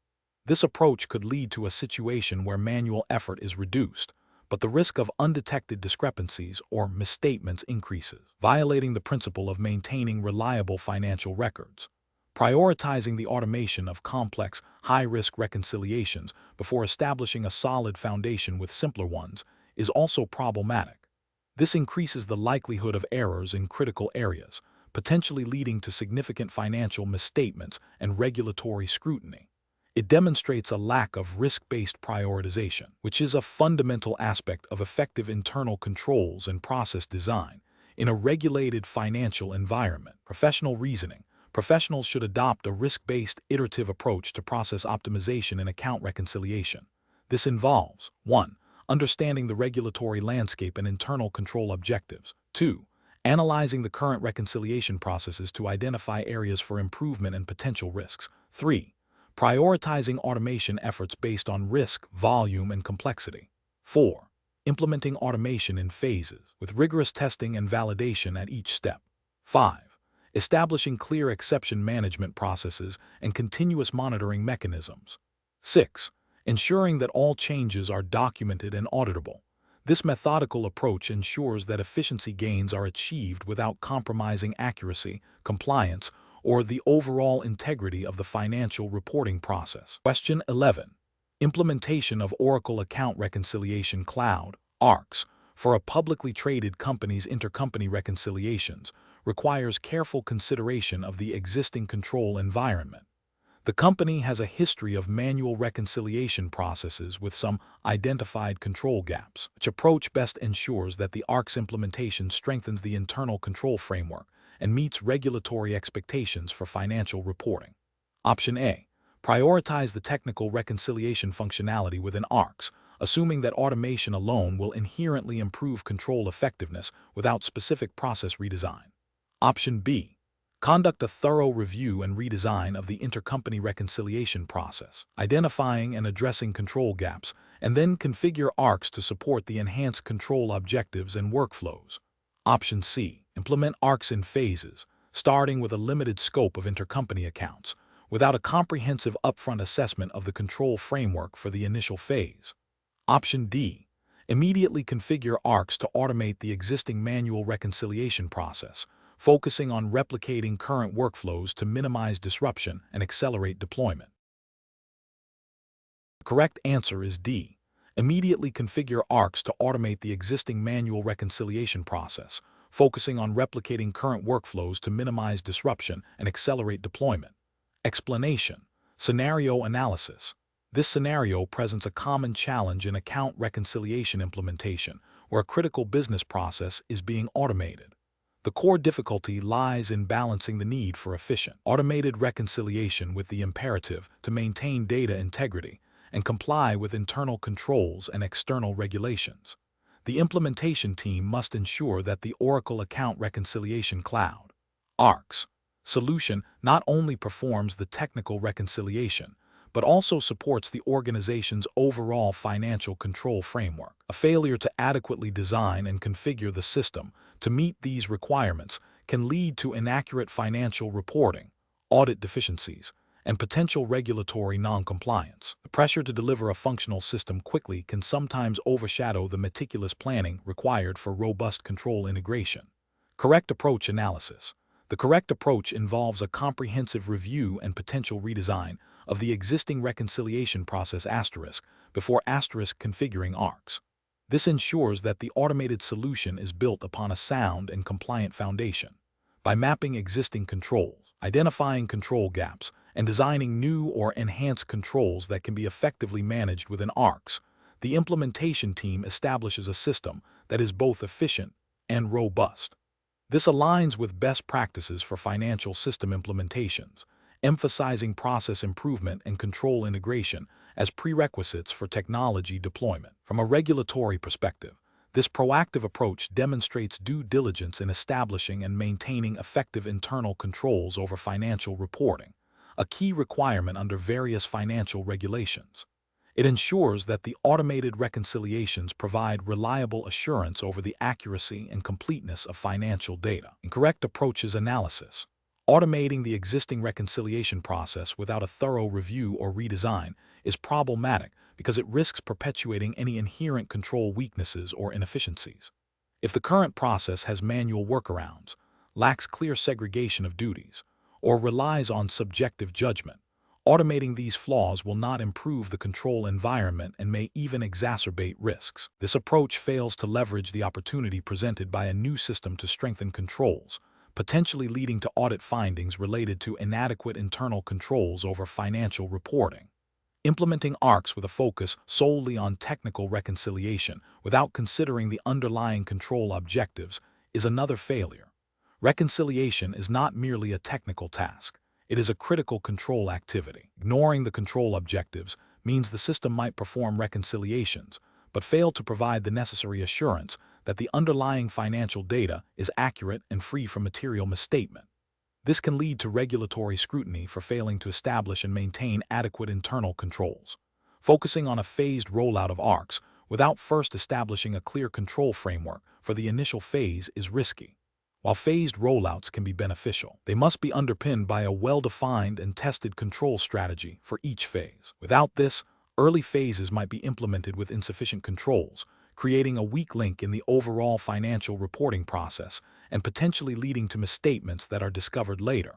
This approach could lead to a situation where manual effort is reduced, but the risk of undetected discrepancies or misstatements increases, violating the principle of maintaining reliable financial records. Prioritizing the automation of complex, high-risk reconciliations before establishing a solid foundation with simpler ones is also problematic. This increases the likelihood of errors in critical areas, potentially leading to significant financial misstatements and regulatory scrutiny. It demonstrates a lack of risk-based prioritization, which is a fundamental aspect of effective internal controls and process design. In a regulated financial environment, professional reasoning, professionals should adopt a risk-based, iterative approach to process optimization and account reconciliation. This involves 1. Understanding the regulatory landscape and internal control objectives. 2. Analyzing the current reconciliation processes to identify areas for improvement and potential risks. 3. Prioritizing automation efforts based on risk, volume, and complexity. 4. Implementing automation in phases, with rigorous testing and validation at each step. 5. Establishing clear exception management processes and continuous monitoring mechanisms. 6. Ensuring that all changes are documented and auditable. This methodical approach ensures that efficiency gains are achieved without compromising accuracy, compliance, or the overall integrity of the financial reporting process. Question 11. Implementation of Oracle Account Reconciliation Cloud, ARCS, for a publicly traded company's intercompany reconciliations requires careful consideration of the existing control environment. The company has a history of manual reconciliation processes with some identified control gaps, which approach best ensures that the ARCS implementation strengthens the internal control framework and meets regulatory expectations for financial reporting. Option A. Prioritize the technical reconciliation functionality within ARCS, assuming that automation alone will inherently improve control effectiveness without specific process redesign. Option B. Conduct a thorough review and redesign of the intercompany reconciliation process, identifying and addressing control gaps, and then configure ARCS to support the enhanced control objectives and workflows. Option C. Implement ARCS in phases, starting with a limited scope of intercompany accounts, without a comprehensive upfront assessment of the control framework for the initial phase. Option D. Immediately configure ARCS to automate the existing manual reconciliation process, focusing on replicating current workflows to minimize disruption and accelerate deployment. The correct answer is D. Immediately configure ARCS to automate the existing manual reconciliation process, focusing on replicating current workflows to minimize disruption and accelerate deployment. Explanation. Scenario analysis. This scenario presents a common challenge in account reconciliation implementation, where a critical business process is being automated. The core difficulty lies in balancing the need for efficient, automated reconciliation with the imperative to maintain data integrity and comply with internal controls and external regulations. The implementation team must ensure that the Oracle Account Reconciliation Cloud, ARCS, solution not only performs the technical reconciliation, but also supports the organization's overall financial control framework. A failure to adequately design and configure the system to meet these requirements can lead to inaccurate financial reporting, audit deficiencies, and potential regulatory non-compliance. The pressure to deliver a functional system quickly can sometimes overshadow the meticulous planning required for robust control integration. Correct approach analysis. The correct approach involves a comprehensive review and potential redesign of the existing reconciliation process before configuring ARCS. This ensures that the automated solution is built upon a sound and compliant foundation. By mapping existing controls, identifying control gaps, and designing new or enhanced controls that can be effectively managed within ARCS, the implementation team establishes a system that is both efficient and robust. This aligns with best practices for financial system implementations, emphasizing process improvement and control integration as prerequisites for technology deployment. From a regulatory perspective, This proactive approach demonstrates due diligence in establishing and maintaining effective internal controls over financial reporting, a key requirement under various financial regulations. It ensures that the automated reconciliations provide reliable assurance over the accuracy and completeness of financial data. Incorrect approaches analysis. Automating the existing reconciliation process without a thorough review or redesign is problematic because it risks perpetuating any inherent control weaknesses or inefficiencies. If the current process has manual workarounds, lacks clear segregation of duties, or relies on subjective judgment, automating these flaws will not improve the control environment and may even exacerbate risks. This approach fails to leverage the opportunity presented by a new system to strengthen controls, potentially leading to audit findings related to inadequate internal controls over financial reporting. Implementing ARCs with a focus solely on technical reconciliation without considering the underlying control objectives is another failure. Reconciliation is not merely a technical task. It is a critical control activity. Ignoring the control objectives means the system might perform reconciliations, but fail to provide the necessary assurance that the underlying financial data is accurate and free from material misstatement. This can lead to regulatory scrutiny for failing to establish and maintain adequate internal controls. Focusing on a phased rollout of ARCs without first establishing a clear control framework for the initial phase is risky. While phased rollouts can be beneficial, they must be underpinned by a well-defined and tested control strategy for each phase. Without this, early phases might be implemented with insufficient controls, creating a weak link in the overall financial reporting process and potentially leading to misstatements that are discovered later.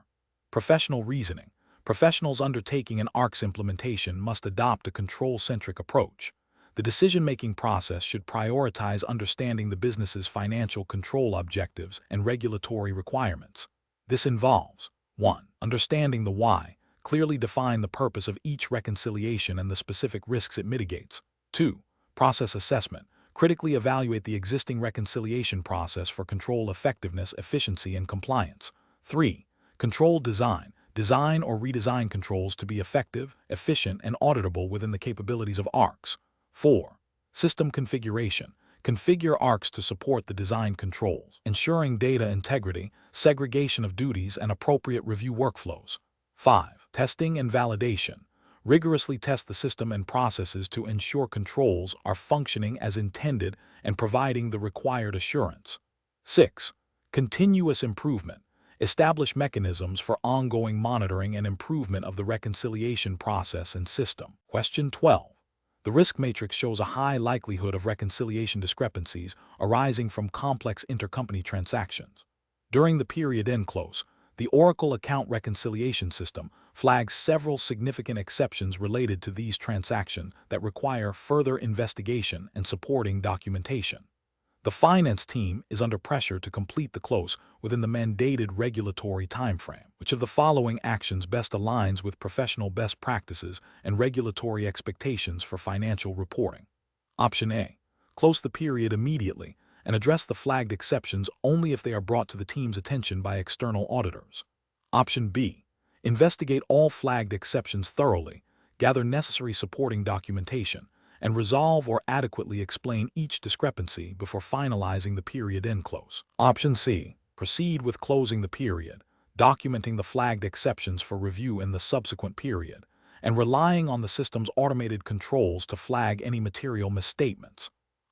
Professional reasoning. Professionals undertaking an ARCs implementation must adopt a control-centric approach. The decision-making process should prioritize understanding the business's financial control objectives and regulatory requirements. This involves 1. Understanding the why. Clearly define the purpose of each reconciliation and the specific risks it mitigates. 2. Process assessment. Critically evaluate the existing reconciliation process for control effectiveness, efficiency, and compliance. 3. Control design. Design or redesign controls to be effective, efficient, and auditable within the capabilities of ARCs. 4. System configuration. Configure ARCs to support the design controls, ensuring data integrity, segregation of duties, and appropriate review workflows. 5. Testing and validation. Rigorously test the system and processes to ensure controls are functioning as intended and providing the required assurance. 6. Continuous improvement. Establish mechanisms for ongoing monitoring and improvement of the reconciliation process and system. Question 12. The risk matrix shows a high likelihood of reconciliation discrepancies arising from complex intercompany transactions. During the period end close, the Oracle Account Reconciliation System flags several significant exceptions related to these transactions that require further investigation and supporting documentation. The finance team is under pressure to complete the close within the mandated regulatory timeframe. Which of the following actions best aligns with professional best practices and regulatory expectations for financial reporting? Option A. Close the period immediately and address the flagged exceptions only if they are brought to the team's attention by external auditors. Option B. Investigate all flagged exceptions thoroughly, gather necessary supporting documentation, and resolve or adequately explain each discrepancy before finalizing the period end close. Option C. Proceed with closing the period, documenting the flagged exceptions for review in the subsequent period, and relying on the system's automated controls to flag any material misstatements.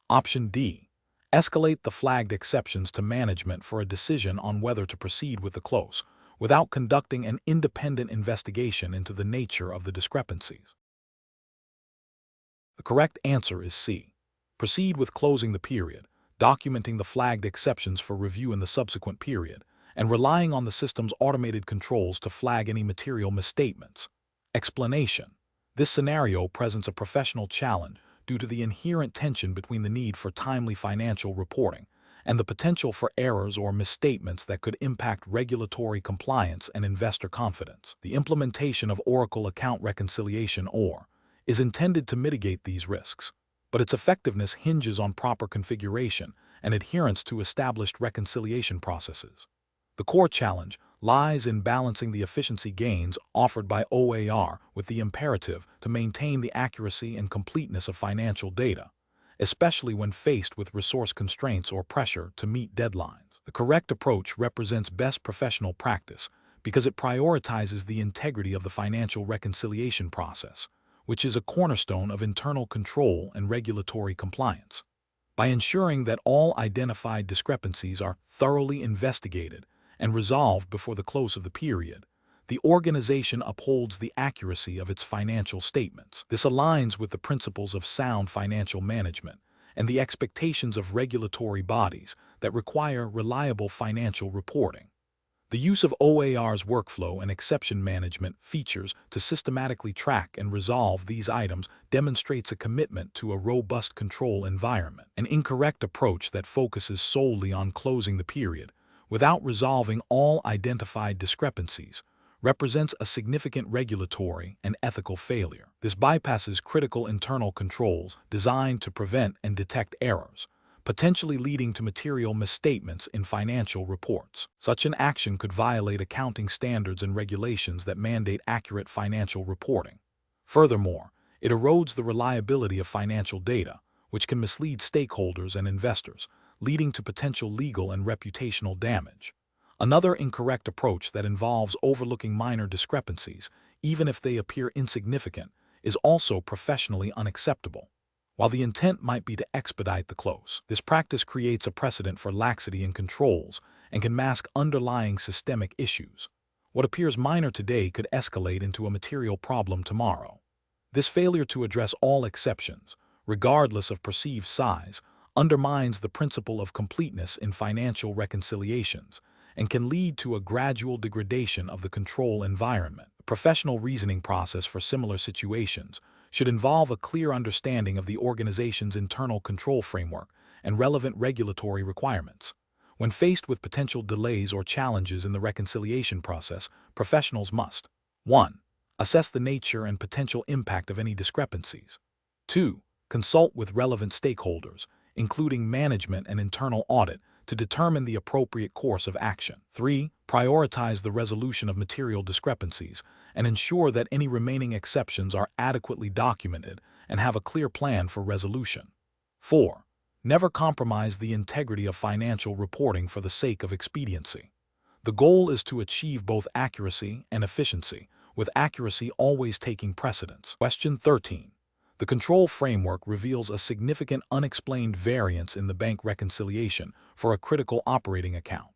Option D. Escalate the flagged exceptions to management for a decision on whether to proceed with the close, without conducting an independent investigation into the nature of the discrepancies. The correct answer is C. Proceed with closing the period, documenting the flagged exceptions for review in the subsequent period, and relying on the system's automated controls to flag any material misstatements. Explanation. This scenario presents a professional challenge due to the inherent tension between the need for timely financial reporting and the potential for errors or misstatements that could impact regulatory compliance and investor confidence. The implementation of Oracle Account Reconciliation (OR) is intended to mitigate these risks, but its effectiveness hinges on proper configuration and adherence to established reconciliation processes. The core challenge lies in balancing the efficiency gains offered by OAR with the imperative to maintain the accuracy and completeness of financial data, especially when faced with resource constraints or pressure to meet deadlines. The correct approach represents best professional practice because it prioritizes the integrity of the financial reconciliation process, which is a cornerstone of internal control and regulatory compliance. By ensuring that all identified discrepancies are thoroughly investigated and resolved before the close of the period, the organization upholds the accuracy of its financial statements. This aligns with the principles of sound financial management and the expectations of regulatory bodies that require reliable financial reporting. The use of OAR's workflow and exception management features to systematically track and resolve these items demonstrates a commitment to a robust control environment. An incorrect approach that focuses solely on closing the period without resolving all identified discrepancies represents a significant regulatory and ethical failure. This bypasses critical internal controls designed to prevent and detect errors, potentially leading to material misstatements in financial reports. Such an action could violate accounting standards and regulations that mandate accurate financial reporting. Furthermore, it erodes the reliability of financial data, which can mislead stakeholders and investors, leading to potential legal and reputational damage. Another incorrect approach that involves overlooking minor discrepancies, even if they appear insignificant, is also professionally unacceptable. While the intent might be to expedite the close, this practice creates a precedent for laxity in controls and can mask underlying systemic issues. What appears minor today could escalate into a material problem tomorrow. This failure to address all exceptions, regardless of perceived size, undermines the principle of completeness in financial reconciliations and can lead to a gradual degradation of the control environment. The professional reasoning process for similar situations should involve a clear understanding of the organization's internal control framework and relevant regulatory requirements. When faced with potential delays or challenges in the reconciliation process, professionals must 1. Assess the nature and potential impact of any discrepancies. 2. Consult with relevant stakeholders, including management and internal audit, to determine the appropriate course of action. 3. Prioritize the resolution of material discrepancies and ensure that any remaining exceptions are adequately documented and have a clear plan for resolution. 4. Never compromise the integrity of financial reporting for the sake of expediency. The goal is to achieve both accuracy and efficiency, with accuracy always taking precedence. Question 13. The control framework reveals a significant unexplained variance in the bank reconciliation for a critical operating account.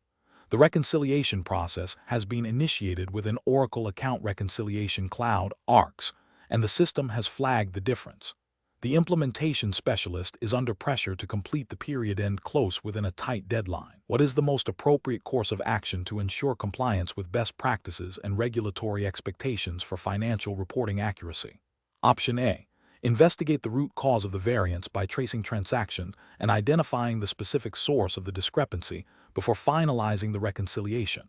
The reconciliation process has been initiated with an Oracle Account Reconciliation Cloud (ARCS), and the system has flagged the difference. The implementation specialist is under pressure to complete the period end close within a tight deadline. What is the most appropriate course of action to ensure compliance with best practices and regulatory expectations for financial reporting accuracy? Option A. Investigate the root cause of the variance by tracing transactions and identifying the specific source of the discrepancy before finalizing the reconciliation.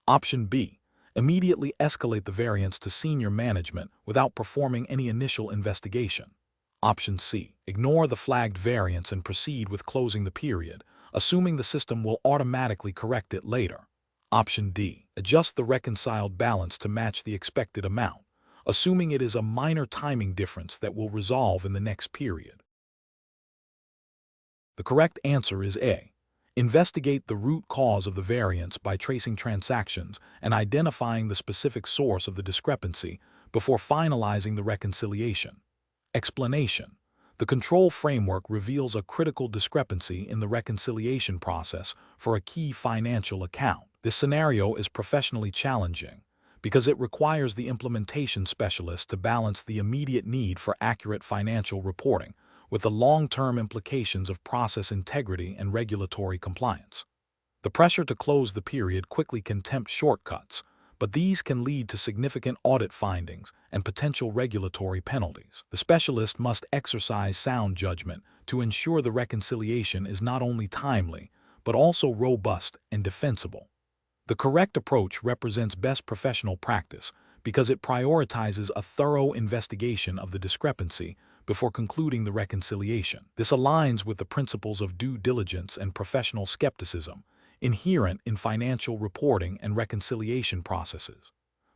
Option B. Immediately escalate the variance to senior management without performing any initial investigation. Option C. Ignore the flagged variance and proceed with closing the period, assuming the system will automatically correct it later. Option D. Adjust the reconciled balance to match the expected amount, assuming it is a minor timing difference that will resolve in the next period. The correct answer is A. Investigate the root cause of the variance by tracing transactions and identifying the specific source of the discrepancy before finalizing the reconciliation. Explanation. The control framework reveals a critical discrepancy in the reconciliation process for a key financial account. This scenario is professionally challenging because it requires the implementation specialist to balance the immediate need for accurate financial reporting with the long-term implications of process integrity and regulatory compliance. The pressure to close the period quickly can tempt shortcuts, but these can lead to significant audit findings and potential regulatory penalties. The specialist must exercise sound judgment to ensure the reconciliation is not only timely, but also robust and defensible. The correct approach represents best professional practice because it prioritizes a thorough investigation of the discrepancy before concluding the reconciliation. This aligns with the principles of due diligence and professional skepticism inherent in financial reporting and reconciliation processes.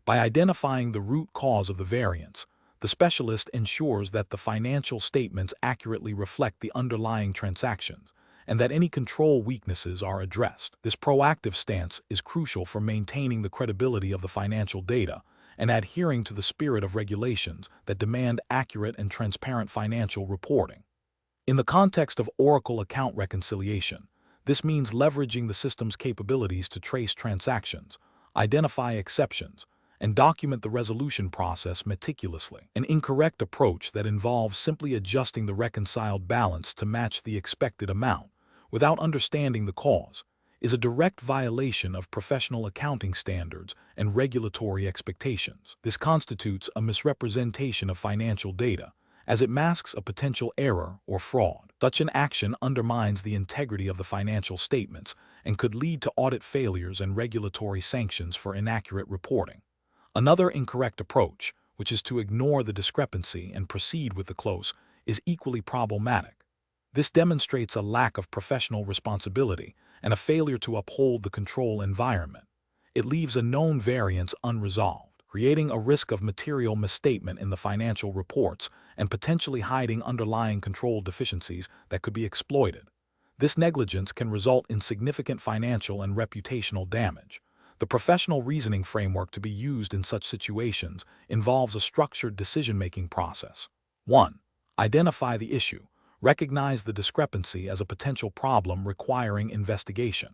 By identifying the root cause of the variance, The specialist ensures that the financial statements accurately reflect the underlying transactions and that any control weaknesses are addressed. This proactive stance is crucial for maintaining the credibility of the financial data and adhering to the spirit of regulations that demand accurate and transparent financial reporting. In the context of Oracle account reconciliation, this means leveraging the system's capabilities to trace transactions, identify exceptions, and document the resolution process meticulously. An incorrect approach that involves simply adjusting the reconciled balance to match the expected amount without understanding the cause is a direct violation of professional accounting standards and regulatory expectations. This constitutes a misrepresentation of financial data, as it masks a potential error or fraud. Such an action undermines the integrity of the financial statements and could lead to audit failures and regulatory sanctions for inaccurate reporting. Another incorrect approach, which is to ignore the discrepancy and proceed with the close, is equally problematic. This demonstrates a lack of professional responsibility and a failure to uphold the control environment. It leaves a known variance unresolved, creating a risk of material misstatement in the financial reports and potentially hiding underlying control deficiencies that could be exploited. This negligence can result in significant financial and reputational damage. The professional reasoning framework to be used in such situations involves a structured decision-making process. 1. Identify the issue. Recognize the discrepancy as a potential problem requiring investigation.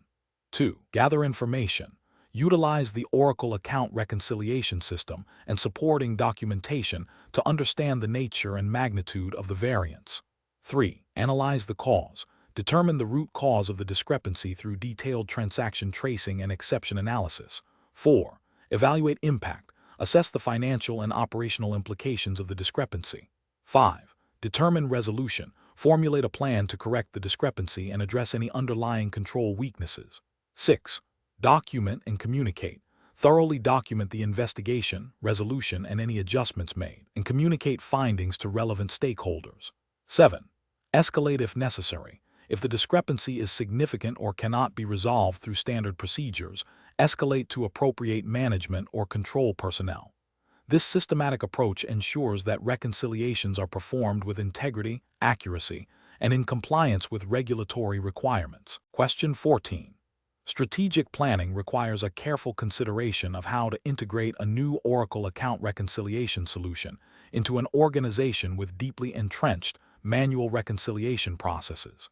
2. Gather information. Utilize the Oracle account reconciliation system and supporting documentation to understand the nature and magnitude of the variance. 3. Analyze the cause. Determine the root cause of the discrepancy through detailed transaction tracing and exception analysis. 4. Evaluate impact. Assess the financial and operational implications of the discrepancy. 5. Determine resolution. Formulate a plan to correct the discrepancy and address any underlying control weaknesses. 6. Document and communicate. Thoroughly document the investigation, resolution, and any adjustments made, and communicate findings to relevant stakeholders. 7. Escalate if necessary. If the discrepancy is significant or cannot be resolved through standard procedures, escalate to appropriate management or control personnel. This systematic approach ensures that reconciliations are performed with integrity, accuracy, and in compliance with regulatory requirements. Question 14. Strategic planning requires a careful consideration of how to integrate a new Oracle account reconciliation solution into an organization with deeply entrenched manual reconciliation processes.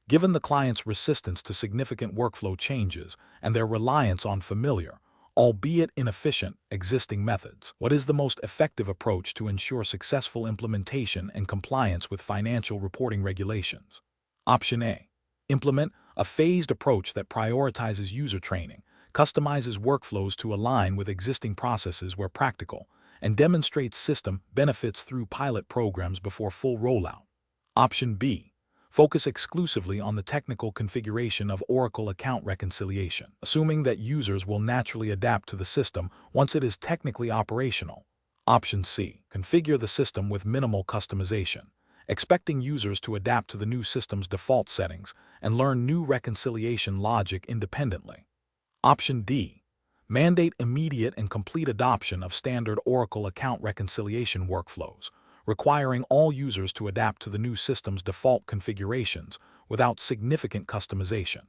Given the client's resistance to significant workflow changes and their reliance on familiar, albeit inefficient, existing methods, what is the most effective approach to ensure successful implementation and compliance with financial reporting regulations? Option A. Implement a phased approach that prioritizes user training, customizes workflows to align with existing processes where practical, and demonstrates system benefits through pilot programs before full rollout. Option B. Focus exclusively on the technical configuration of Oracle account reconciliation, assuming that users will naturally adapt to the system once it is technically operational. Option C. Configure the system with minimal customization, expecting users to adapt to the new system's default settings and learn new reconciliation logic independently. Option D. Mandate immediate and complete adoption of standard Oracle account reconciliation workflows, requiring all users to adapt to the new system's default configurations without significant customization.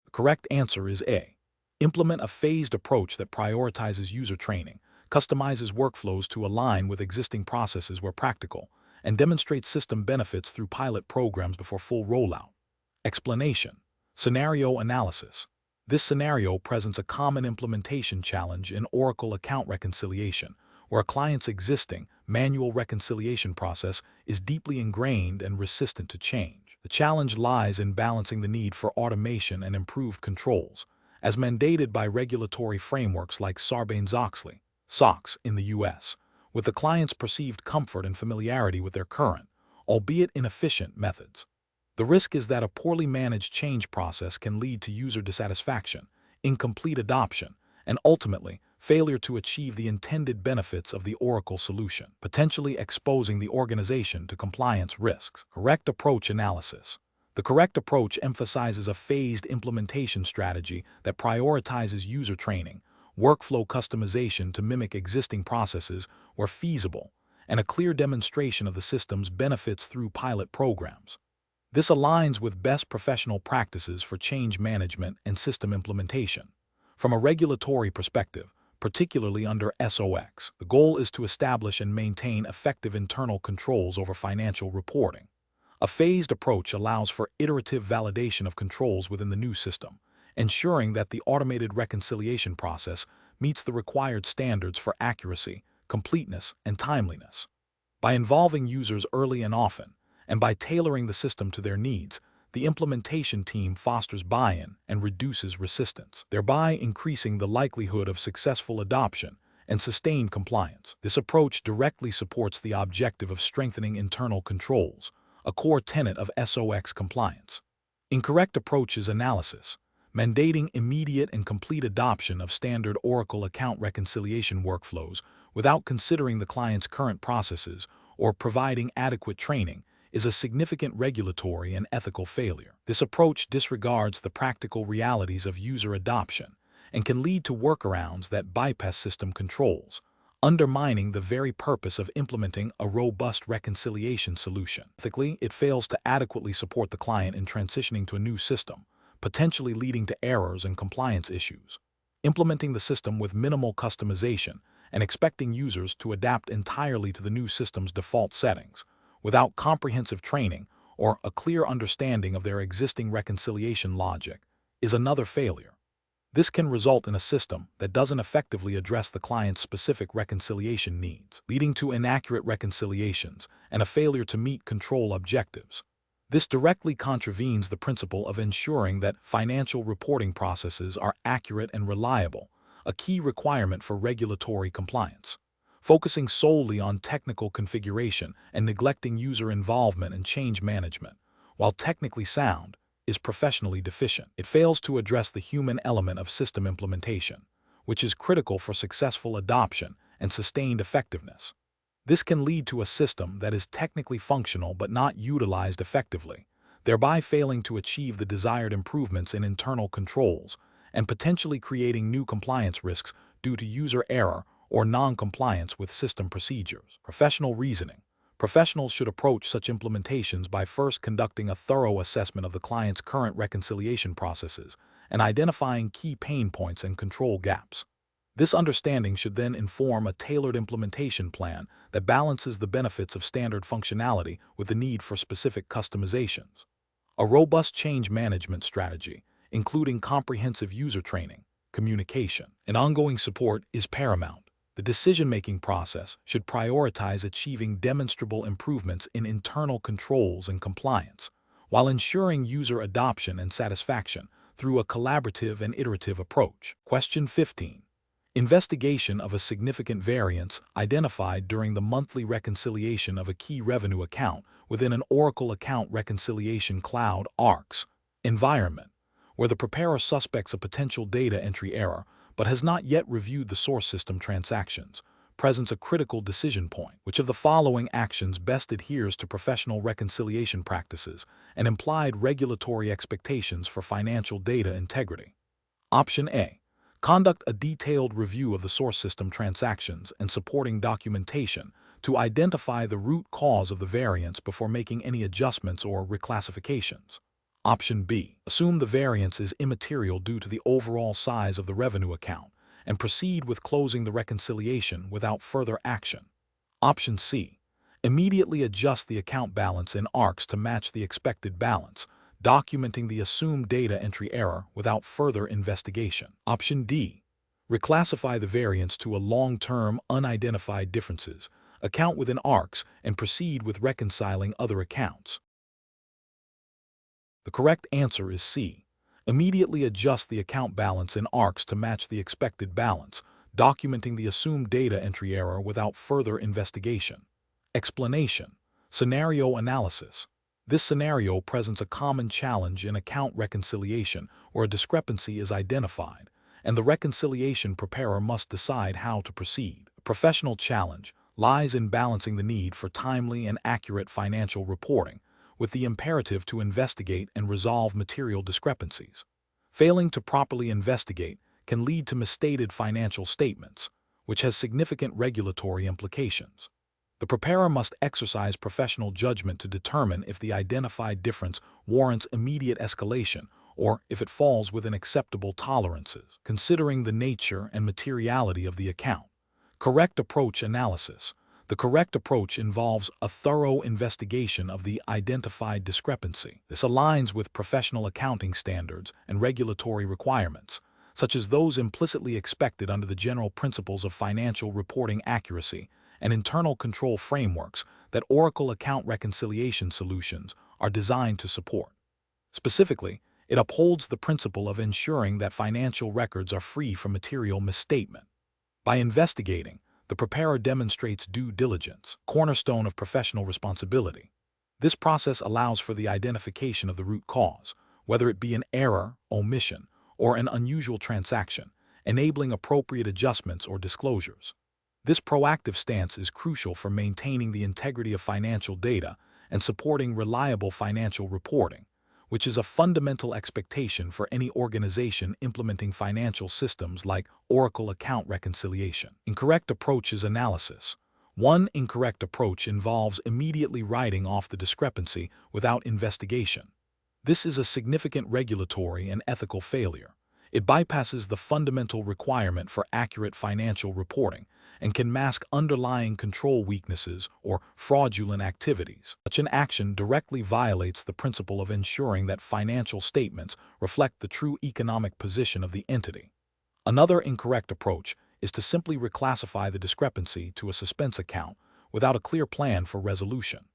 The correct answer is A. Implement a phased approach that prioritizes user training, customizes workflows to align with existing processes where practical, and demonstrates system benefits through pilot programs before full rollout. Explanation. Scenario analysis. This scenario presents a common implementation challenge in Oracle account reconciliation, where a client's existing manual reconciliation process is deeply ingrained and resistant to change. The challenge lies in balancing the need for automation and improved controls, as mandated by regulatory frameworks like Sarbanes-Oxley, SOX in the U.S., with the client's perceived comfort and familiarity with their current, albeit inefficient, methods. The risk is that a poorly managed change process can lead to user dissatisfaction, incomplete adoption, and ultimately failure to achieve the intended benefits of the Oracle solution, potentially exposing the organization to compliance risks. Correct approach analysis. The correct approach emphasizes a phased implementation strategy that prioritizes user training, workflow customization to mimic existing processes where feasible, and a clear demonstration of the system's benefits through pilot programs. This aligns with best professional practices for change management and system implementation. From a regulatory perspective, particularly under SOX, the goal is to establish and maintain effective internal controls over financial reporting. A phased approach allows for iterative validation of controls within the new system, ensuring that the automated reconciliation process meets the required standards for accuracy, completeness, and timeliness. By involving users early and often, and by tailoring the system to their needs, the implementation team fosters buy-in and reduces resistance, thereby increasing the likelihood of successful adoption and sustained compliance. This approach directly supports the objective of strengthening internal controls, a core tenet of SOX compliance. Incorrect approaches analysis, mandating immediate and complete adoption of standard Oracle account reconciliation workflows without considering the client's current processes or providing adequate training, is a significant regulatory and ethical failure. This approach disregards the practical realities of user adoption and can lead to workarounds that bypass system controls, undermining the very purpose of implementing a robust reconciliation solution. Ethically, it fails to adequately support the client in transitioning to a new system, potentially leading to errors and compliance issues. Implementing the system with minimal customization and expecting users to adapt entirely to the new system's default settings, without comprehensive training or a clear understanding of their existing reconciliation logic, is another failure. This can result in a system that doesn't effectively address the client's specific reconciliation needs, leading to inaccurate reconciliations and a failure to meet control objectives. This directly contravenes the principle of ensuring that financial reporting processes are accurate and reliable, a key requirement for regulatory compliance. Focusing solely on technical configuration and neglecting user involvement and change management, while technically sound, is professionally deficient. It fails to address the human element of system implementation, which is critical for successful adoption and sustained effectiveness. This can lead to a system that is technically functional but not utilized effectively, thereby failing to achieve the desired improvements in internal controls and potentially creating new compliance risks due to user error or non-compliance with system procedures. Professional reasoning. Professionals should approach such implementations by first conducting a thorough assessment of the client's current reconciliation processes and identifying key pain points and control gaps. This understanding should then inform a tailored implementation plan that balances the benefits of standard functionality with the need for specific customizations. A robust change management strategy, including comprehensive user training, communication, and ongoing support, is paramount. The decision-making process should prioritize achieving demonstrable improvements in internal controls and compliance, while ensuring user adoption and satisfaction through a collaborative and iterative approach. Question 15. Investigation of a significant variance identified during the monthly reconciliation of a key revenue account within an Oracle Account Reconciliation Cloud (ARCS) environment, where the preparer suspects a potential data entry error but has not yet reviewed the source system transactions, presents a critical decision point. Which of the following actions best adheres to professional reconciliation practices and implied regulatory expectations for financial data integrity? Option A. Conduct a detailed review of the source system transactions and supporting documentation to identify the root cause of the variance before making any adjustments or reclassifications. Option B. Assume the variance is immaterial due to the overall size of the revenue account and proceed with closing the reconciliation without further action. Option C. Immediately adjust the account balance in ARCS to match the expected balance, documenting the assumed data entry error without further investigation. Option D. Reclassify the variance to a long-term, unidentified differences account within ARCS and proceed with reconciling other accounts. The correct answer is C. Immediately adjust the account balance in ARCS to match the expected balance, documenting the assumed data entry error without further investigation. Explanation. Scenario analysis. This scenario presents a common challenge in account reconciliation where a discrepancy is identified, and the reconciliation preparer must decide how to proceed. The professional challenge lies in balancing the need for timely and accurate financial reporting with the imperative to investigate and resolve material discrepancies. Failing to properly investigate can lead to misstated financial statements, which has significant regulatory implications. The preparer must exercise professional judgment to determine if the identified difference warrants immediate escalation or if it falls within acceptable tolerances, considering the nature and materiality of the account. Correct approach analysis. The correct approach involves a thorough investigation of the identified discrepancy. This aligns with professional accounting standards and regulatory requirements, such as those implicitly expected under the general principles of financial reporting accuracy and internal control frameworks that Oracle Account Reconciliation Solutions are designed to support. Specifically, it upholds the principle of ensuring that financial records are free from material misstatement. By investigating, the preparer demonstrates due diligence, cornerstone of professional responsibility. This process allows for the identification of the root cause, whether it be an error, omission, or an unusual transaction, enabling appropriate adjustments or disclosures. This proactive stance is crucial for maintaining the integrity of financial data and supporting reliable financial reporting, which is a fundamental expectation for any organization implementing financial systems like Oracle Account Reconciliation. Incorrect approach is analysis. One incorrect approach involves immediately writing off the discrepancy without investigation. This is a significant regulatory and ethical failure. It bypasses the fundamental requirement for accurate financial reporting and can mask underlying control weaknesses or fraudulent activities. Such an action directly violates the principle of ensuring that financial statements reflect the true economic position of the entity. Another incorrect approach is to simply reclassify the discrepancy to a suspense account without a clear plan for resolution.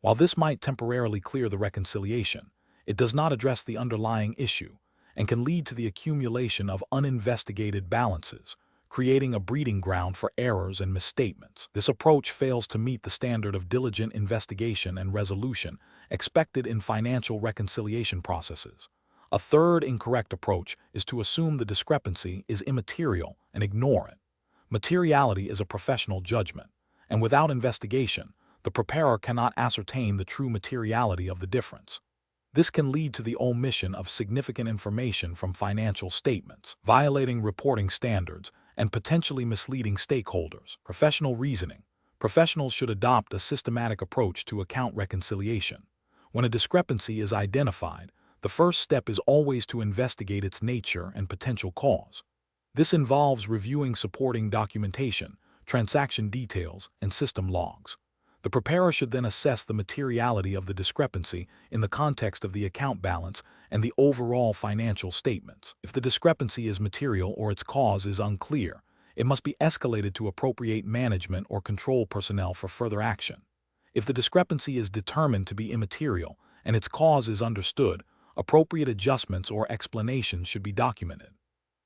While this might temporarily clear the reconciliation, it does not address the underlying issue and can lead to the accumulation of uninvestigated balances, creating a breeding ground for errors and misstatements. This approach fails to meet the standard of diligent investigation and resolution expected in financial reconciliation processes. A third incorrect approach is to assume the discrepancy is immaterial and ignore it. Materiality is a professional judgment, and without investigation, the preparer cannot ascertain the true materiality of the difference. This can lead to the omission of significant information from financial statements, violating reporting standards, and potentially misleading stakeholders. Professional reasoning. Professionals should adopt a systematic approach to account reconciliation. When a discrepancy is identified, the first step is always to investigate its nature and potential cause. This involves reviewing supporting documentation, transaction details, and system logs. The preparer should then assess the materiality of the discrepancy in the context of the account balance and the overall financial statements. If the discrepancy is material or its cause is unclear, it must be escalated to appropriate management or control personnel for further action. If the discrepancy is determined to be immaterial and its cause is understood, appropriate adjustments or explanations should be documented.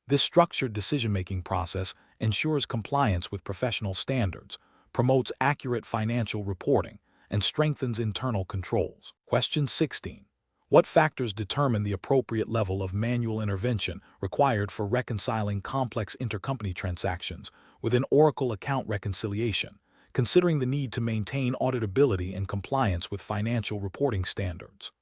This structured decision-making process ensures compliance with professional standards, promotes accurate financial reporting, and strengthens internal controls. Question 16. What factors determine the appropriate level of manual intervention required for reconciling complex intercompany transactions within Oracle Account Reconciliation, considering the need to maintain auditability and compliance with financial reporting standards?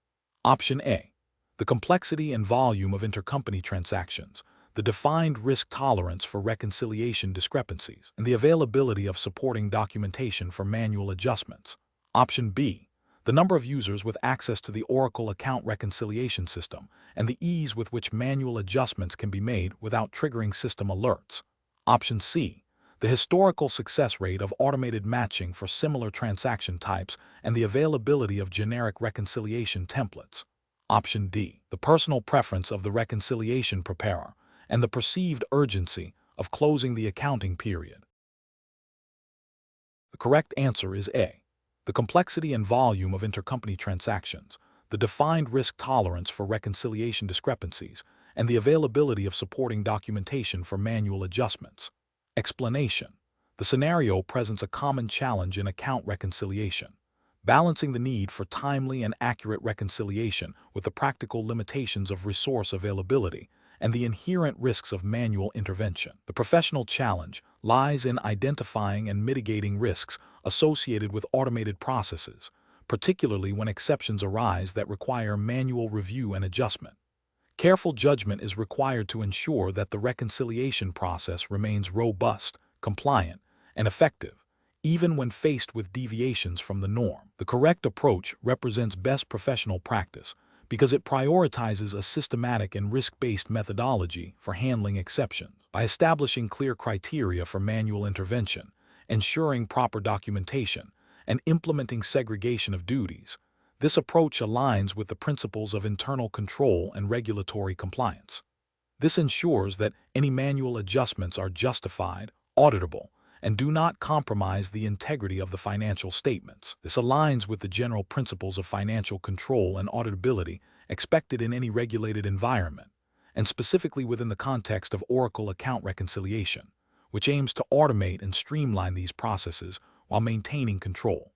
Option A. The complexity and volume of intercompany transactions, the defined risk tolerance for reconciliation discrepancies, and the availability of supporting documentation for manual adjustments. Option B. The number of users with access to the Oracle Account Reconciliation System and the ease with which manual adjustments can be made without triggering system alerts. Option C. The historical success rate of automated matching for similar transaction types and the availability of generic reconciliation templates. Option D. The personal preference of the reconciliation preparer and the perceived urgency of closing the accounting period. The correct answer is A. The complexity and volume of intercompany transactions, the defined risk tolerance for reconciliation discrepancies, and the availability of supporting documentation for manual adjustments. Explanation. The scenario presents a common challenge in account reconciliation, balancing the need for timely and accurate reconciliation with the practical limitations of resource availability and the inherent risks of manual intervention. The professional challenge lies in identifying and mitigating risks associated with automated processes, particularly when exceptions arise that require manual review and adjustment. Careful judgment is required to ensure that the reconciliation process remains robust, compliant, and effective, even when faced with deviations from the norm. The correct approach represents best professional practice because it prioritizes a systematic and risk-based methodology for handling exceptions. By establishing clear criteria for manual intervention, ensuring proper documentation, and implementing segregation of duties, this approach aligns with the principles of internal control and regulatory compliance. This ensures that any manual adjustments are justified, auditable, and do not compromise the integrity of the financial statements. This aligns with the general principles of financial control and auditability expected in any regulated environment, and specifically within the context of Oracle account reconciliation, which aims to automate and streamline these processes while maintaining control.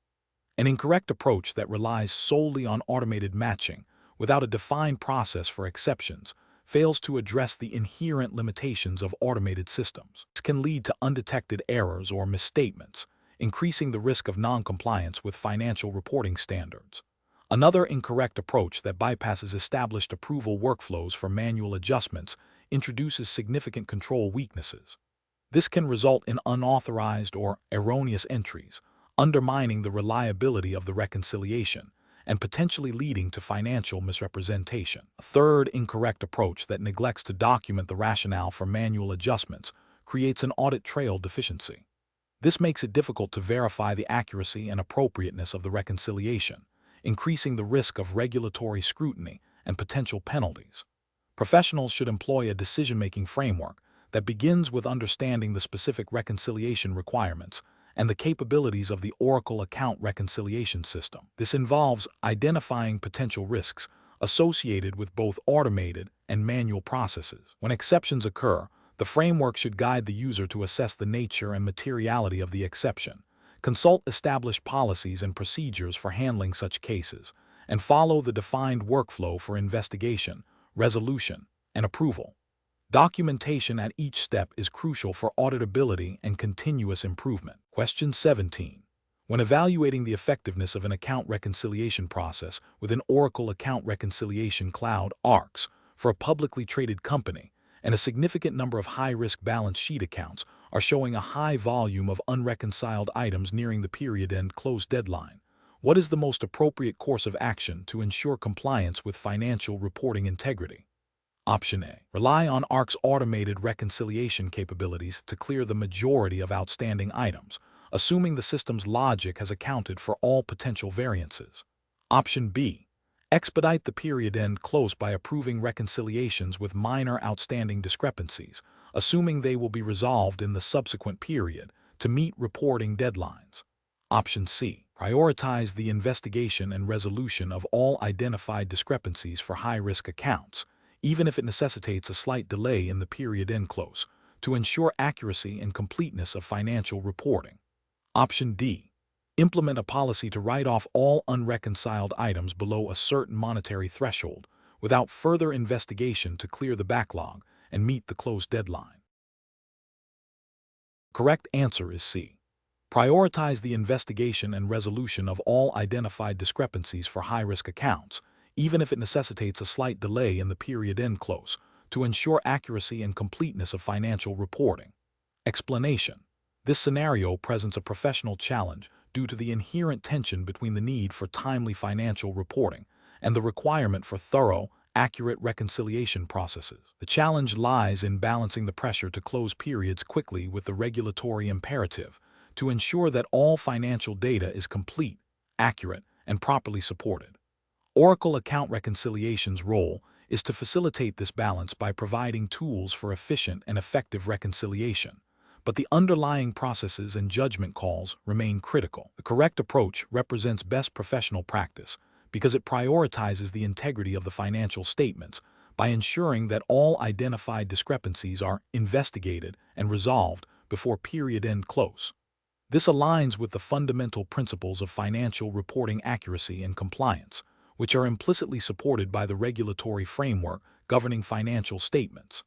An incorrect approach that relies solely on automated matching without a defined process for exceptions fails to address the inherent limitations of automated systems. This can lead to undetected errors or misstatements, increasing the risk of non-compliance with financial reporting standards. Another incorrect approach that bypasses established approval workflows for manual adjustments introduces significant control weaknesses. This can result in unauthorized or erroneous entries, undermining the reliability of the reconciliation and potentially leading to financial misrepresentation. A third incorrect approach that neglects to document the rationale for manual adjustments creates an audit trail deficiency. This makes it difficult to verify the accuracy and appropriateness of the reconciliation, increasing the risk of regulatory scrutiny and potential penalties. Professionals should employ a decision-making framework that begins with understanding the specific reconciliation requirements and the capabilities of the Oracle account reconciliation system. This involves identifying potential risks associated with both automated and manual processes. When exceptions occur, the framework should guide the user to assess the nature and materiality of the exception, consult established policies and procedures for handling such cases, and follow the defined workflow for investigation, resolution, and approval. Documentation at each step is crucial for auditability and continuous improvement. Question 17. When evaluating the effectiveness of an account reconciliation process within Oracle Account Reconciliation Cloud (ARCS) for a publicly traded company, and a significant number of high-risk balance sheet accounts are showing a high volume of unreconciled items nearing the period-end close deadline, what is the most appropriate course of action to ensure compliance with financial reporting integrity? Option A. Rely on ARC's automated reconciliation capabilities to clear the majority of outstanding items, assuming the system's logic has accounted for all potential variances. Option B. Expedite the period-end close by approving reconciliations with minor outstanding discrepancies, assuming they will be resolved in the subsequent period to meet reporting deadlines. Option C. Prioritize the investigation and resolution of all identified discrepancies for high-risk accounts, even if it necessitates a slight delay in the period-end close, to ensure accuracy and completeness of financial reporting. Option D. Implement a policy to write off all unreconciled items below a certain monetary threshold without further investigation to clear the backlog and meet the close deadline. Correct answer is C. Prioritize the investigation and resolution of all identified discrepancies for high-risk accounts, even if it necessitates a slight delay in the period-end close, to ensure accuracy and completeness of financial reporting. Explanation. This scenario presents a professional challenge due to the inherent tension between the need for timely financial reporting and the requirement for thorough, accurate reconciliation processes. The challenge lies in balancing the pressure to close periods quickly with the regulatory imperative to ensure that all financial data is complete, accurate, and properly supported. Oracle Account Reconciliation's role is to facilitate this balance by providing tools for efficient and effective reconciliation, but the underlying processes and judgment calls remain critical. The correct approach represents best professional practice because it prioritizes the integrity of the financial statements by ensuring that all identified discrepancies are investigated and resolved before period-end close. This aligns with the fundamental principles of financial reporting accuracy and compliance, which are implicitly supported by the regulatory framework governing financial statements.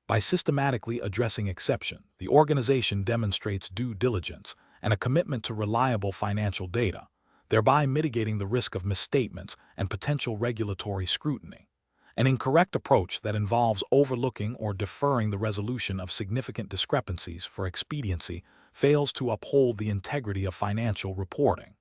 By systematically addressing exceptions, the organization demonstrates due diligence and a commitment to reliable financial data, thereby mitigating the risk of misstatements and potential regulatory scrutiny. An incorrect approach that involves overlooking or deferring the resolution of significant discrepancies for expediency fails to uphold the integrity of financial reporting.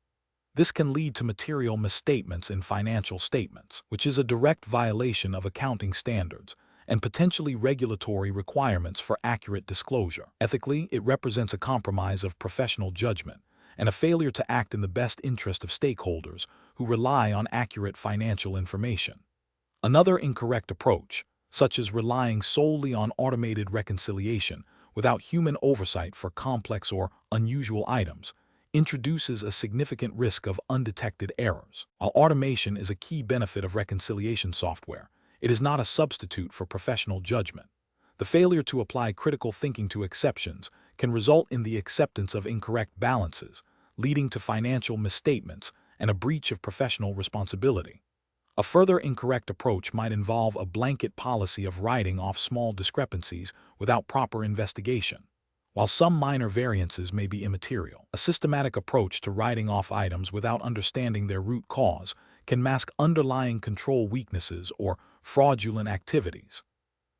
This can lead to material misstatements in financial statements, which is a direct violation of accounting standards and potentially regulatory requirements for accurate disclosure. Ethically, it represents a compromise of professional judgment and a failure to act in the best interest of stakeholders who rely on accurate financial information. Another incorrect approach, such as relying solely on automated reconciliation without human oversight for complex or unusual items, introduces a significant risk of undetected errors. While automation is a key benefit of reconciliation software, it is not a substitute for professional judgment. The failure to apply critical thinking to exceptions can result in the acceptance of incorrect balances, leading to financial misstatements and a breach of professional responsibility. A further incorrect approach might involve a blanket policy of writing off small discrepancies without proper investigation. While some minor variances may be immaterial, a systematic approach to writing off items without understanding their root cause can mask underlying control weaknesses or fraudulent activities.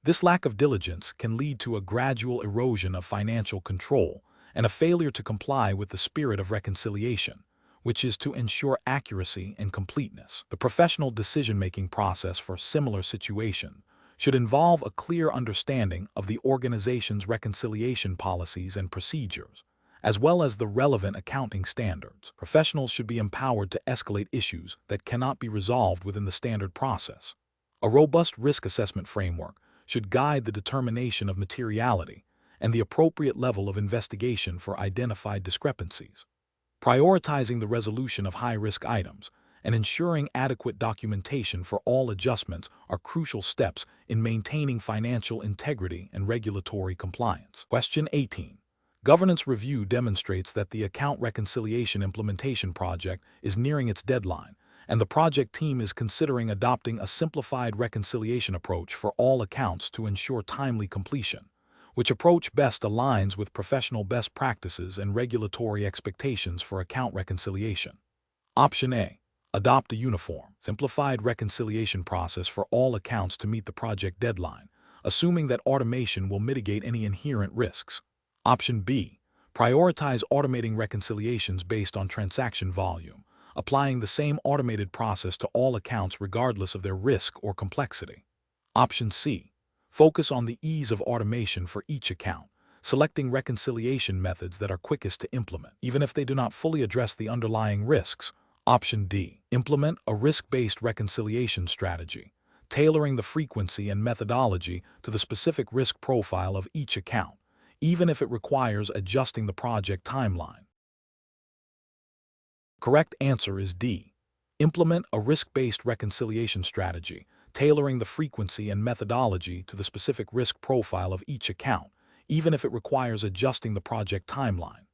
This lack of diligence can lead to a gradual erosion of financial control and a failure to comply with the spirit of reconciliation, which is to ensure accuracy and completeness. The professional decision-making process for similar situations should involve a clear understanding of the organization's reconciliation policies and procedures, as well as the relevant accounting standards. Professionals should be empowered to escalate issues that cannot be resolved within the standard process. A robust risk assessment framework should guide the determination of materiality and the appropriate level of investigation for identified discrepancies. Prioritizing the resolution of high-risk items and ensuring adequate documentation for all adjustments are crucial steps in maintaining financial integrity and regulatory compliance. Question 18. Governance review demonstrates that the account reconciliation implementation project is nearing its deadline, and the project team is considering adopting a simplified reconciliation approach for all accounts to ensure timely completion. Which approach best aligns with professional best practices and regulatory expectations for account reconciliation? Option A. Adopt a uniform, simplified reconciliation process for all accounts to meet the project deadline, assuming that automation will mitigate any inherent risks. Option B. Prioritize automating reconciliations based on transaction volume, applying the same automated process to all accounts regardless of their risk or complexity. Option C. Focus on the ease of automation for each account, selecting reconciliation methods that are quickest to implement, even if they do not fully address the underlying risks. Option D. Implement a risk-based reconciliation strategy, tailoring the frequency and methodology to the specific risk profile of each account, even if it requires adjusting the project timeline. Correct answer is D. Implement a risk-based reconciliation strategy, tailoring the frequency and methodology to the specific risk profile of each account, even if it requires adjusting the project timeline.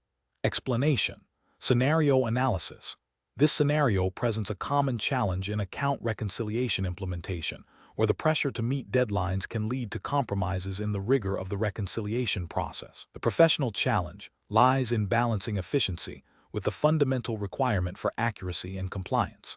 Explanation. Scenario analysis. This scenario presents a common challenge in account reconciliation implementation, where the pressure to meet deadlines can lead to compromises in the rigor of the reconciliation process. The professional challenge lies in balancing efficiency with the fundamental requirement for accuracy and compliance.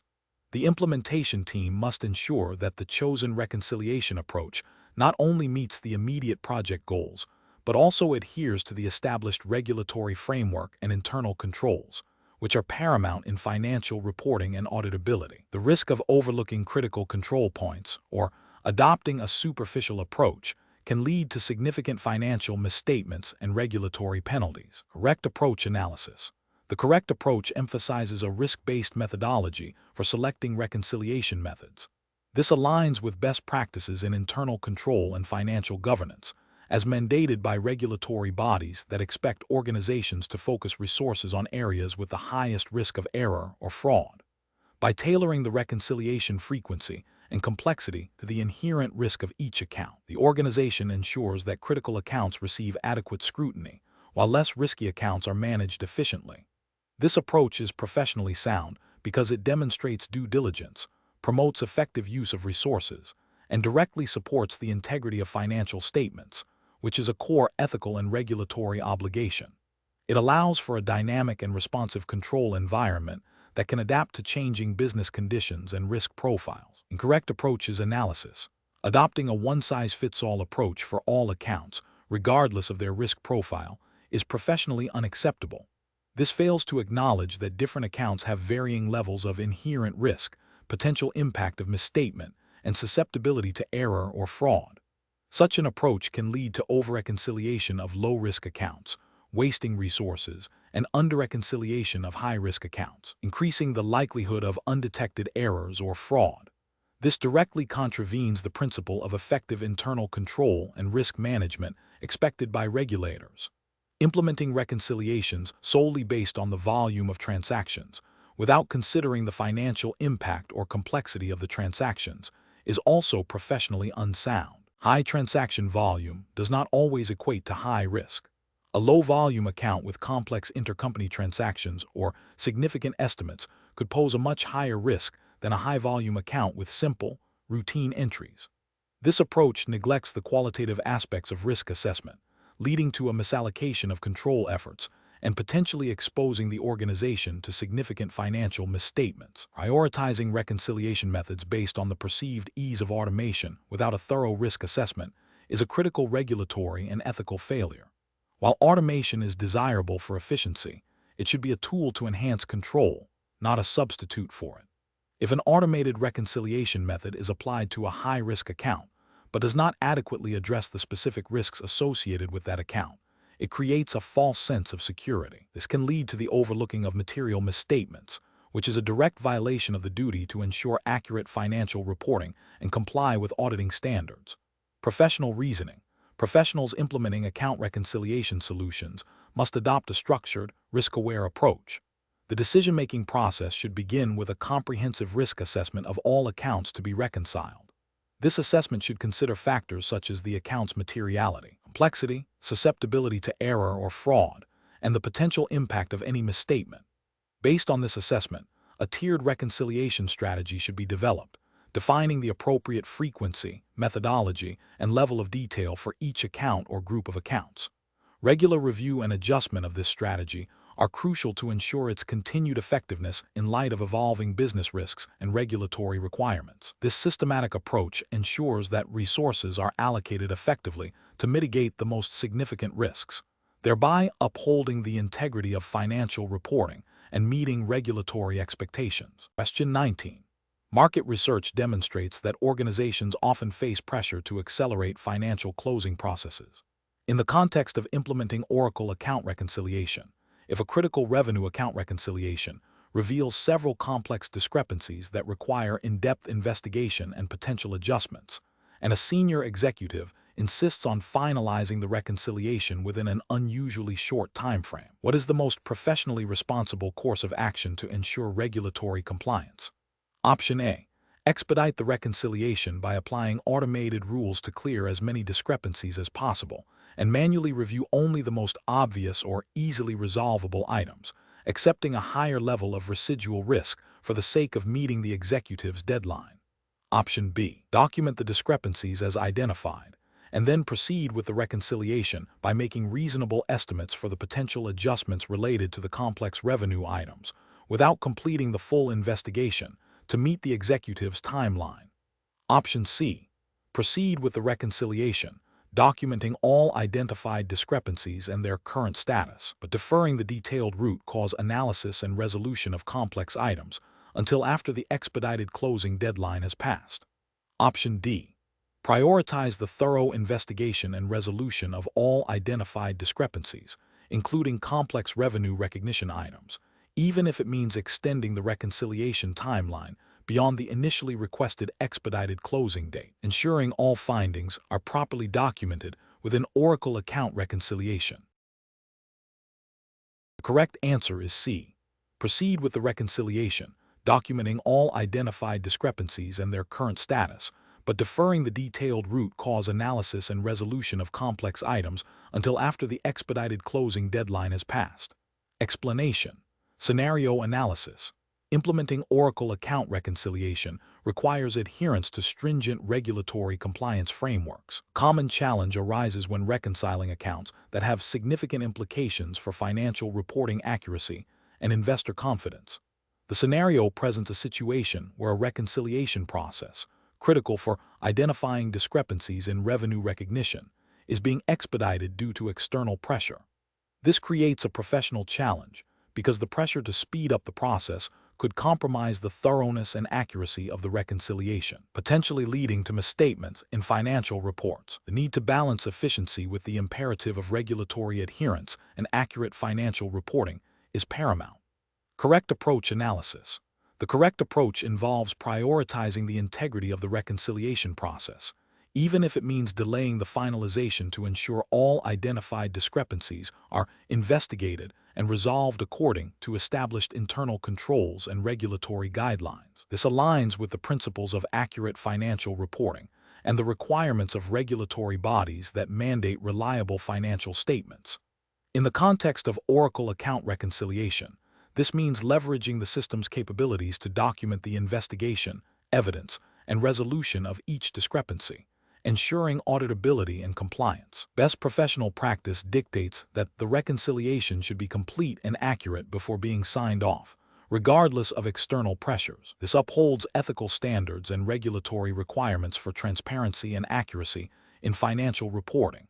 The implementation team must ensure that the chosen reconciliation approach not only meets the immediate project goals, but also adheres to the established regulatory framework and internal controls, which are paramount in financial reporting and auditability. The risk of overlooking critical control points or adopting a superficial approach can lead to significant financial misstatements and regulatory penalties. Correct approach analysis. The correct approach emphasizes a risk-based methodology for selecting reconciliation methods. This aligns with best practices in internal control and financial governance, as mandated by regulatory bodies that expect organizations to focus resources on areas with the highest risk of error or fraud. By tailoring the reconciliation frequency and complexity to the inherent risk of each account, the organization ensures that critical accounts receive adequate scrutiny, while less risky accounts are managed efficiently. This approach is professionally sound because it demonstrates due diligence, promotes effective use of resources, and directly supports the integrity of financial statements, which is a core ethical and regulatory obligation. It allows for a dynamic and responsive control environment that can adapt to changing business conditions and risk profiles. Incorrect approach is analysis. Adopting a one-size-fits-all approach for all accounts, regardless of their risk profile, is professionally unacceptable. This fails to acknowledge that different accounts have varying levels of inherent risk, potential impact of misstatement, and susceptibility to error or fraud. Such an approach can lead to over-reconciliation of low-risk accounts, wasting resources, and under-reconciliation of high-risk accounts, increasing the likelihood of undetected errors or fraud. This directly contravenes the principle of effective internal control and risk management expected by regulators. Implementing reconciliations solely based on the volume of transactions, without considering the financial impact or complexity of the transactions, is also professionally unsound. High transaction volume does not always equate to high risk. A low-volume account with complex intercompany transactions or significant estimates could pose a much higher risk than a high-volume account with simple, routine entries. This approach neglects the qualitative aspects of risk assessment, leading to a misallocation of control efforts and potentially exposing the organization to significant financial misstatements. Prioritizing reconciliation methods based on the perceived ease of automation without a thorough risk assessment is a critical regulatory and ethical failure. While automation is desirable for efficiency, it should be a tool to enhance control, not a substitute for it. If an automated reconciliation method is applied to a high-risk account, but does not adequately address the specific risks associated with that account, it creates a false sense of security. This can lead to the overlooking of material misstatements, which is a direct violation of the duty to ensure accurate financial reporting and comply with auditing standards. Professional reasoning. Professionals implementing account reconciliation solutions must adopt a structured, risk-aware approach. The decision-making process should begin with a comprehensive risk assessment of all accounts to be reconciled. This assessment should consider factors such as the account's materiality, complexity, susceptibility to error or fraud, and the potential impact of any misstatement. Based on this assessment, a tiered reconciliation strategy should be developed, defining the appropriate frequency, methodology, and level of detail for each account or group of accounts. Regular review and adjustment of this strategy are crucial to ensure its continued effectiveness in light of evolving business risks and regulatory requirements. This systematic approach ensures that resources are allocated effectively to mitigate the most significant risks, thereby upholding the integrity of financial reporting and meeting regulatory expectations. Question 19. Market research demonstrates that organizations often face pressure to accelerate financial closing processes. In the context of implementing Oracle account reconciliation, if a critical revenue account reconciliation reveals several complex discrepancies that require in-depth investigation and potential adjustments, and a senior executive insists on finalizing the reconciliation within an unusually short timeframe, what is the most professionally responsible course of action to ensure regulatory compliance? Option A. Expedite the reconciliation by applying automated rules to clear as many discrepancies as possible, and manually review only the most obvious or easily resolvable items, accepting a higher level of residual risk for the sake of meeting the executive's deadline. Option B. Document the discrepancies as identified, and then proceed with the reconciliation by making reasonable estimates for the potential adjustments related to the complex revenue items, without completing the full investigation to meet the executive's timeline. Option C. Proceed with the reconciliation, documenting all identified discrepancies and their current status, but deferring the detailed root cause analysis and resolution of complex items until after the expedited closing deadline has passed. Option D. Prioritize the thorough investigation and resolution of all identified discrepancies, including complex revenue recognition items, even if it means extending the reconciliation timeline beyond the initially requested expedited closing date, ensuring all findings are properly documented within Oracle account reconciliation. The correct answer is C. Proceed with the reconciliation, documenting all identified discrepancies and their current status, but deferring the detailed root cause analysis and resolution of complex items until after the expedited closing deadline has passed. Explanation. Scenario analysis. Implementing Oracle account reconciliation requires adherence to stringent regulatory compliance frameworks. Common challenge arises when reconciling accounts that have significant implications for financial reporting accuracy and investor confidence. The scenario presents a situation where a reconciliation process, critical for identifying discrepancies in revenue recognition, is being expedited due to external pressure. This creates a professional challenge because the pressure to speed up the process could compromise the thoroughness and accuracy of the reconciliation, potentially leading to misstatements in financial reports. The need to balance efficiency with the imperative of regulatory adherence and accurate financial reporting is paramount. Correct approach analysis. The correct approach involves prioritizing the integrity of the reconciliation process, even if it means delaying the finalization to ensure all identified discrepancies are investigated and resolved according to established internal controls and regulatory guidelines. This aligns with the principles of accurate financial reporting and the requirements of regulatory bodies that mandate reliable financial statements. In the context of Oracle account reconciliation, this means leveraging the system's capabilities to document the investigation, evidence, and resolution of each discrepancy, ensuring auditability and compliance. Best professional practice dictates that the reconciliation should be complete and accurate before being signed off, regardless of external pressures. This upholds ethical standards and regulatory requirements for transparency and accuracy in financial reporting.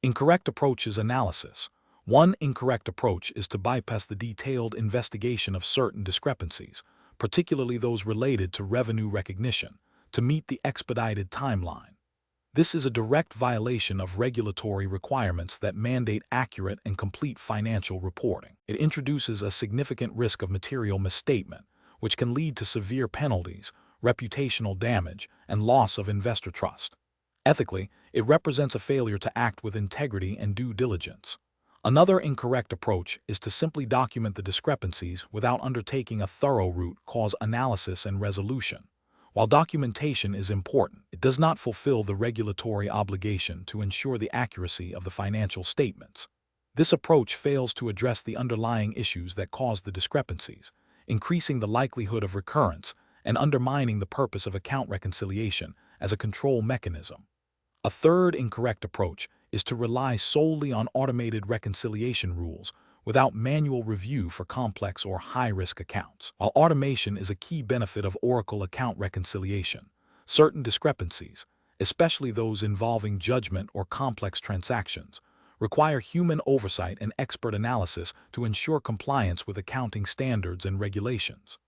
Incorrect approaches analysis. One incorrect approach is to bypass the detailed investigation of certain discrepancies, particularly those related to revenue recognition, to meet the expedited timeline. This is a direct violation of regulatory requirements that mandate accurate and complete financial reporting. It introduces a significant risk of material misstatement, which can lead to severe penalties, reputational damage, and loss of investor trust. Ethically, it represents a failure to act with integrity and due diligence. Another incorrect approach is to simply document the discrepancies without undertaking a thorough root cause analysis and resolution. While documentation is important, it does not fulfill the regulatory obligation to ensure the accuracy of the financial statements. This approach fails to address the underlying issues that cause the discrepancies, increasing the likelihood of recurrence and undermining the purpose of account reconciliation as a control mechanism. A third incorrect approach is to rely solely on automated reconciliation rules without manual review for complex or high-risk accounts. While automation is a key benefit of Oracle account reconciliation, certain discrepancies, especially those involving judgment or complex transactions, require human oversight and expert analysis to ensure compliance with accounting standards and regulations.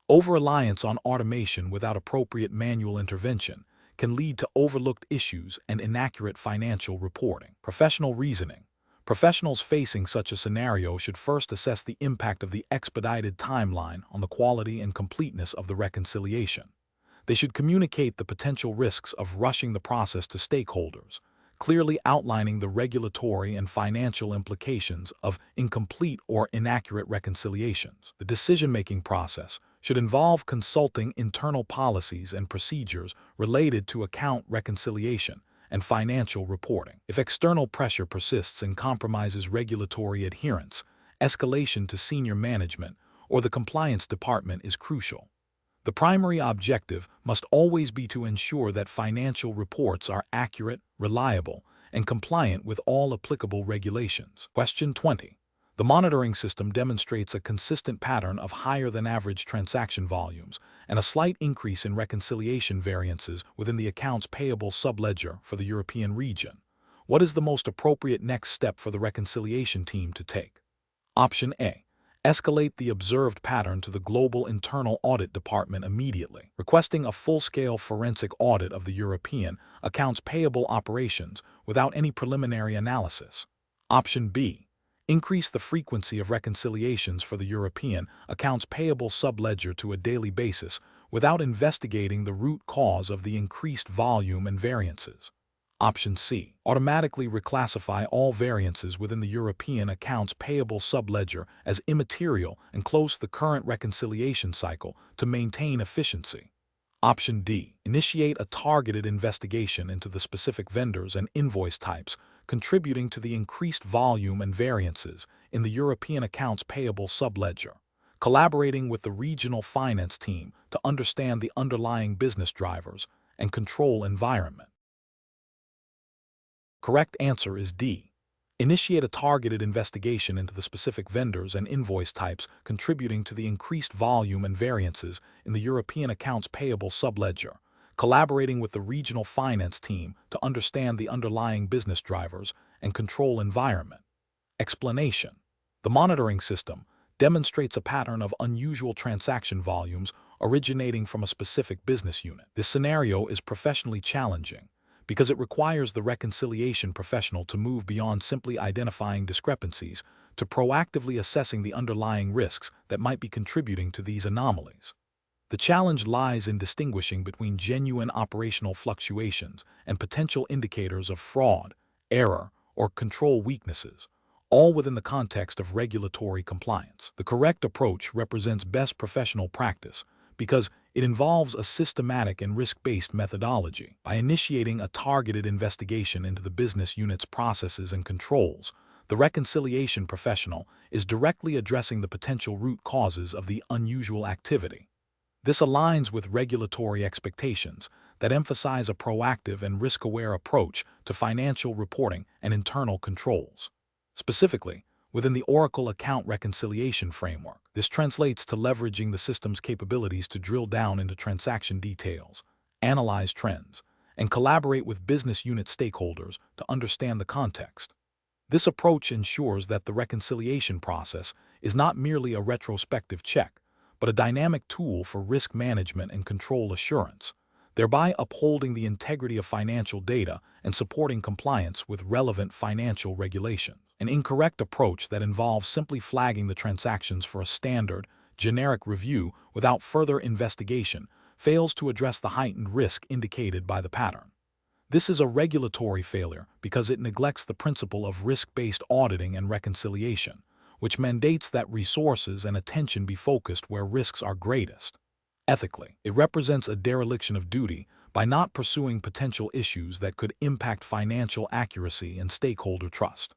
Over-reliance on automation without appropriate manual intervention can lead to overlooked issues and inaccurate financial reporting. Professional reasoning. Professionals facing such a scenario should first assess the impact of the expedited timeline on the quality and completeness of the reconciliation. They should communicate the potential risks of rushing the process to stakeholders, clearly outlining the regulatory and financial implications of incomplete or inaccurate reconciliations. The decision-making process should involve consulting internal policies and procedures related to account reconciliation and financial reporting. If external pressure persists and compromises regulatory adherence, escalation to senior management or the compliance department is crucial. The primary objective must always be to ensure that financial reports are accurate, reliable, and compliant with all applicable regulations. Question 20. The monitoring system demonstrates a consistent pattern of higher-than-average transaction volumes and a slight increase in reconciliation variances within the accounts payable subledger for the European region. What is the most appropriate next step for the reconciliation team to take? Option A. Escalate the observed pattern to the Global Internal Audit Department immediately, requesting a full-scale forensic audit of the European accounts payable operations without any preliminary analysis. Option B. Increase the frequency of reconciliations for the European accounts payable subledger to a daily basis without investigating the root cause of the increased volume and variances. Option C. Automatically reclassify all variances within the European accounts payable subledger as immaterial and close the current reconciliation cycle to maintain efficiency. Option D. Initiate a targeted investigation into the specific vendors and invoice types contributing to the increased volume and variances in the European accounts payable subledger, collaborating with the regional finance team to understand the underlying business drivers and control environment. Correct answer is D. Initiate a targeted investigation into the specific vendors and invoice types contributing to the increased volume and variances in the European accounts payable subledger, collaborating with the regional finance team to understand the underlying business drivers and control environment. Explanation. The monitoring system demonstrates a pattern of unusual transaction volumes originating from a specific business unit. This scenario is professionally challenging because it requires the reconciliation professional to move beyond simply identifying discrepancies to proactively assessing the underlying risks that might be contributing to these anomalies. The challenge lies in distinguishing between genuine operational fluctuations and potential indicators of fraud, error, or control weaknesses, all within the context of regulatory compliance. The correct approach represents best professional practice because it involves a systematic and risk-based methodology. By initiating a targeted investigation into the business unit's processes and controls, the reconciliation professional is directly addressing the potential root causes of the unusual activity. This aligns with regulatory expectations that emphasize a proactive and risk-aware approach to financial reporting and internal controls. Specifically, within the Oracle Account Reconciliation Framework, this translates to leveraging the system's capabilities to drill down into transaction details, analyze trends, and collaborate with business unit stakeholders to understand the context. This approach ensures that the reconciliation process is not merely a retrospective check, but a dynamic tool for risk management and control assurance, thereby upholding the integrity of financial data and supporting compliance with relevant financial regulations. An incorrect approach that involves simply flagging the transactions for a standard, generic review without further investigation fails to address the heightened risk indicated by the pattern. This is a regulatory failure because it neglects the principle of risk-based auditing and reconciliation, which mandates that resources and attention be focused where risks are greatest. Ethically, it represents a dereliction of duty by not pursuing potential issues that could impact financial accuracy and stakeholder trust.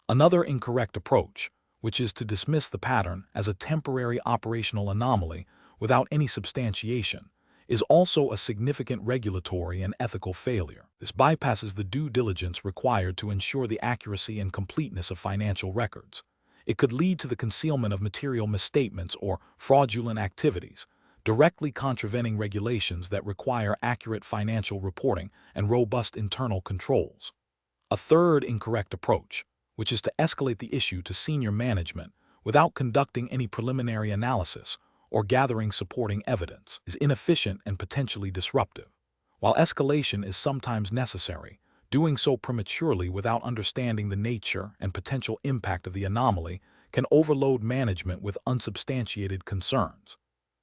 Another incorrect approach, which is to dismiss the pattern as a temporary operational anomaly without any substantiation, is also a significant regulatory and ethical failure. This bypasses the due diligence required to ensure the accuracy and completeness of financial records. It could lead to the concealment of material misstatements or fraudulent activities, directly contravening regulations that require accurate financial reporting and robust internal controls. A third incorrect approach, which is to escalate the issue to senior management without conducting any preliminary analysis or gathering supporting evidence, is inefficient and potentially disruptive. While escalation is sometimes necessary, doing so prematurely without understanding the nature and potential impact of the anomaly can overload management with unsubstantiated concerns.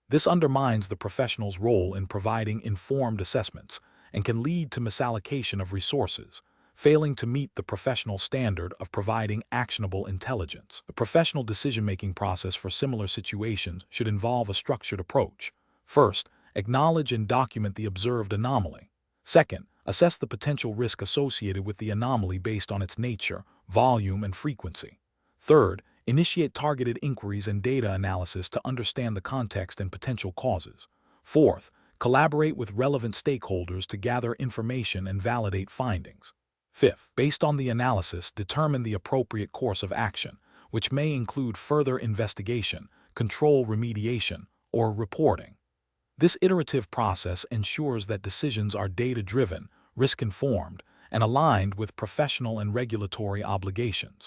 This undermines the professional's role in providing informed assessments and can lead to misallocation of resources, failing to meet the professional standard of providing actionable intelligence. The professional decision-making process for similar situations should involve a structured approach. First, acknowledge and document the observed anomaly. Second, assess the potential risk associated with the anomaly based on its nature, volume, and frequency. Third, initiate targeted inquiries and data analysis to understand the context and potential causes. Fourth, collaborate with relevant stakeholders to gather information and validate findings. Fifth, based on the analysis, determine the appropriate course of action, which may include further investigation, control remediation, or reporting. This iterative process ensures that decisions are data-driven, risk-informed, and aligned with professional and regulatory obligations.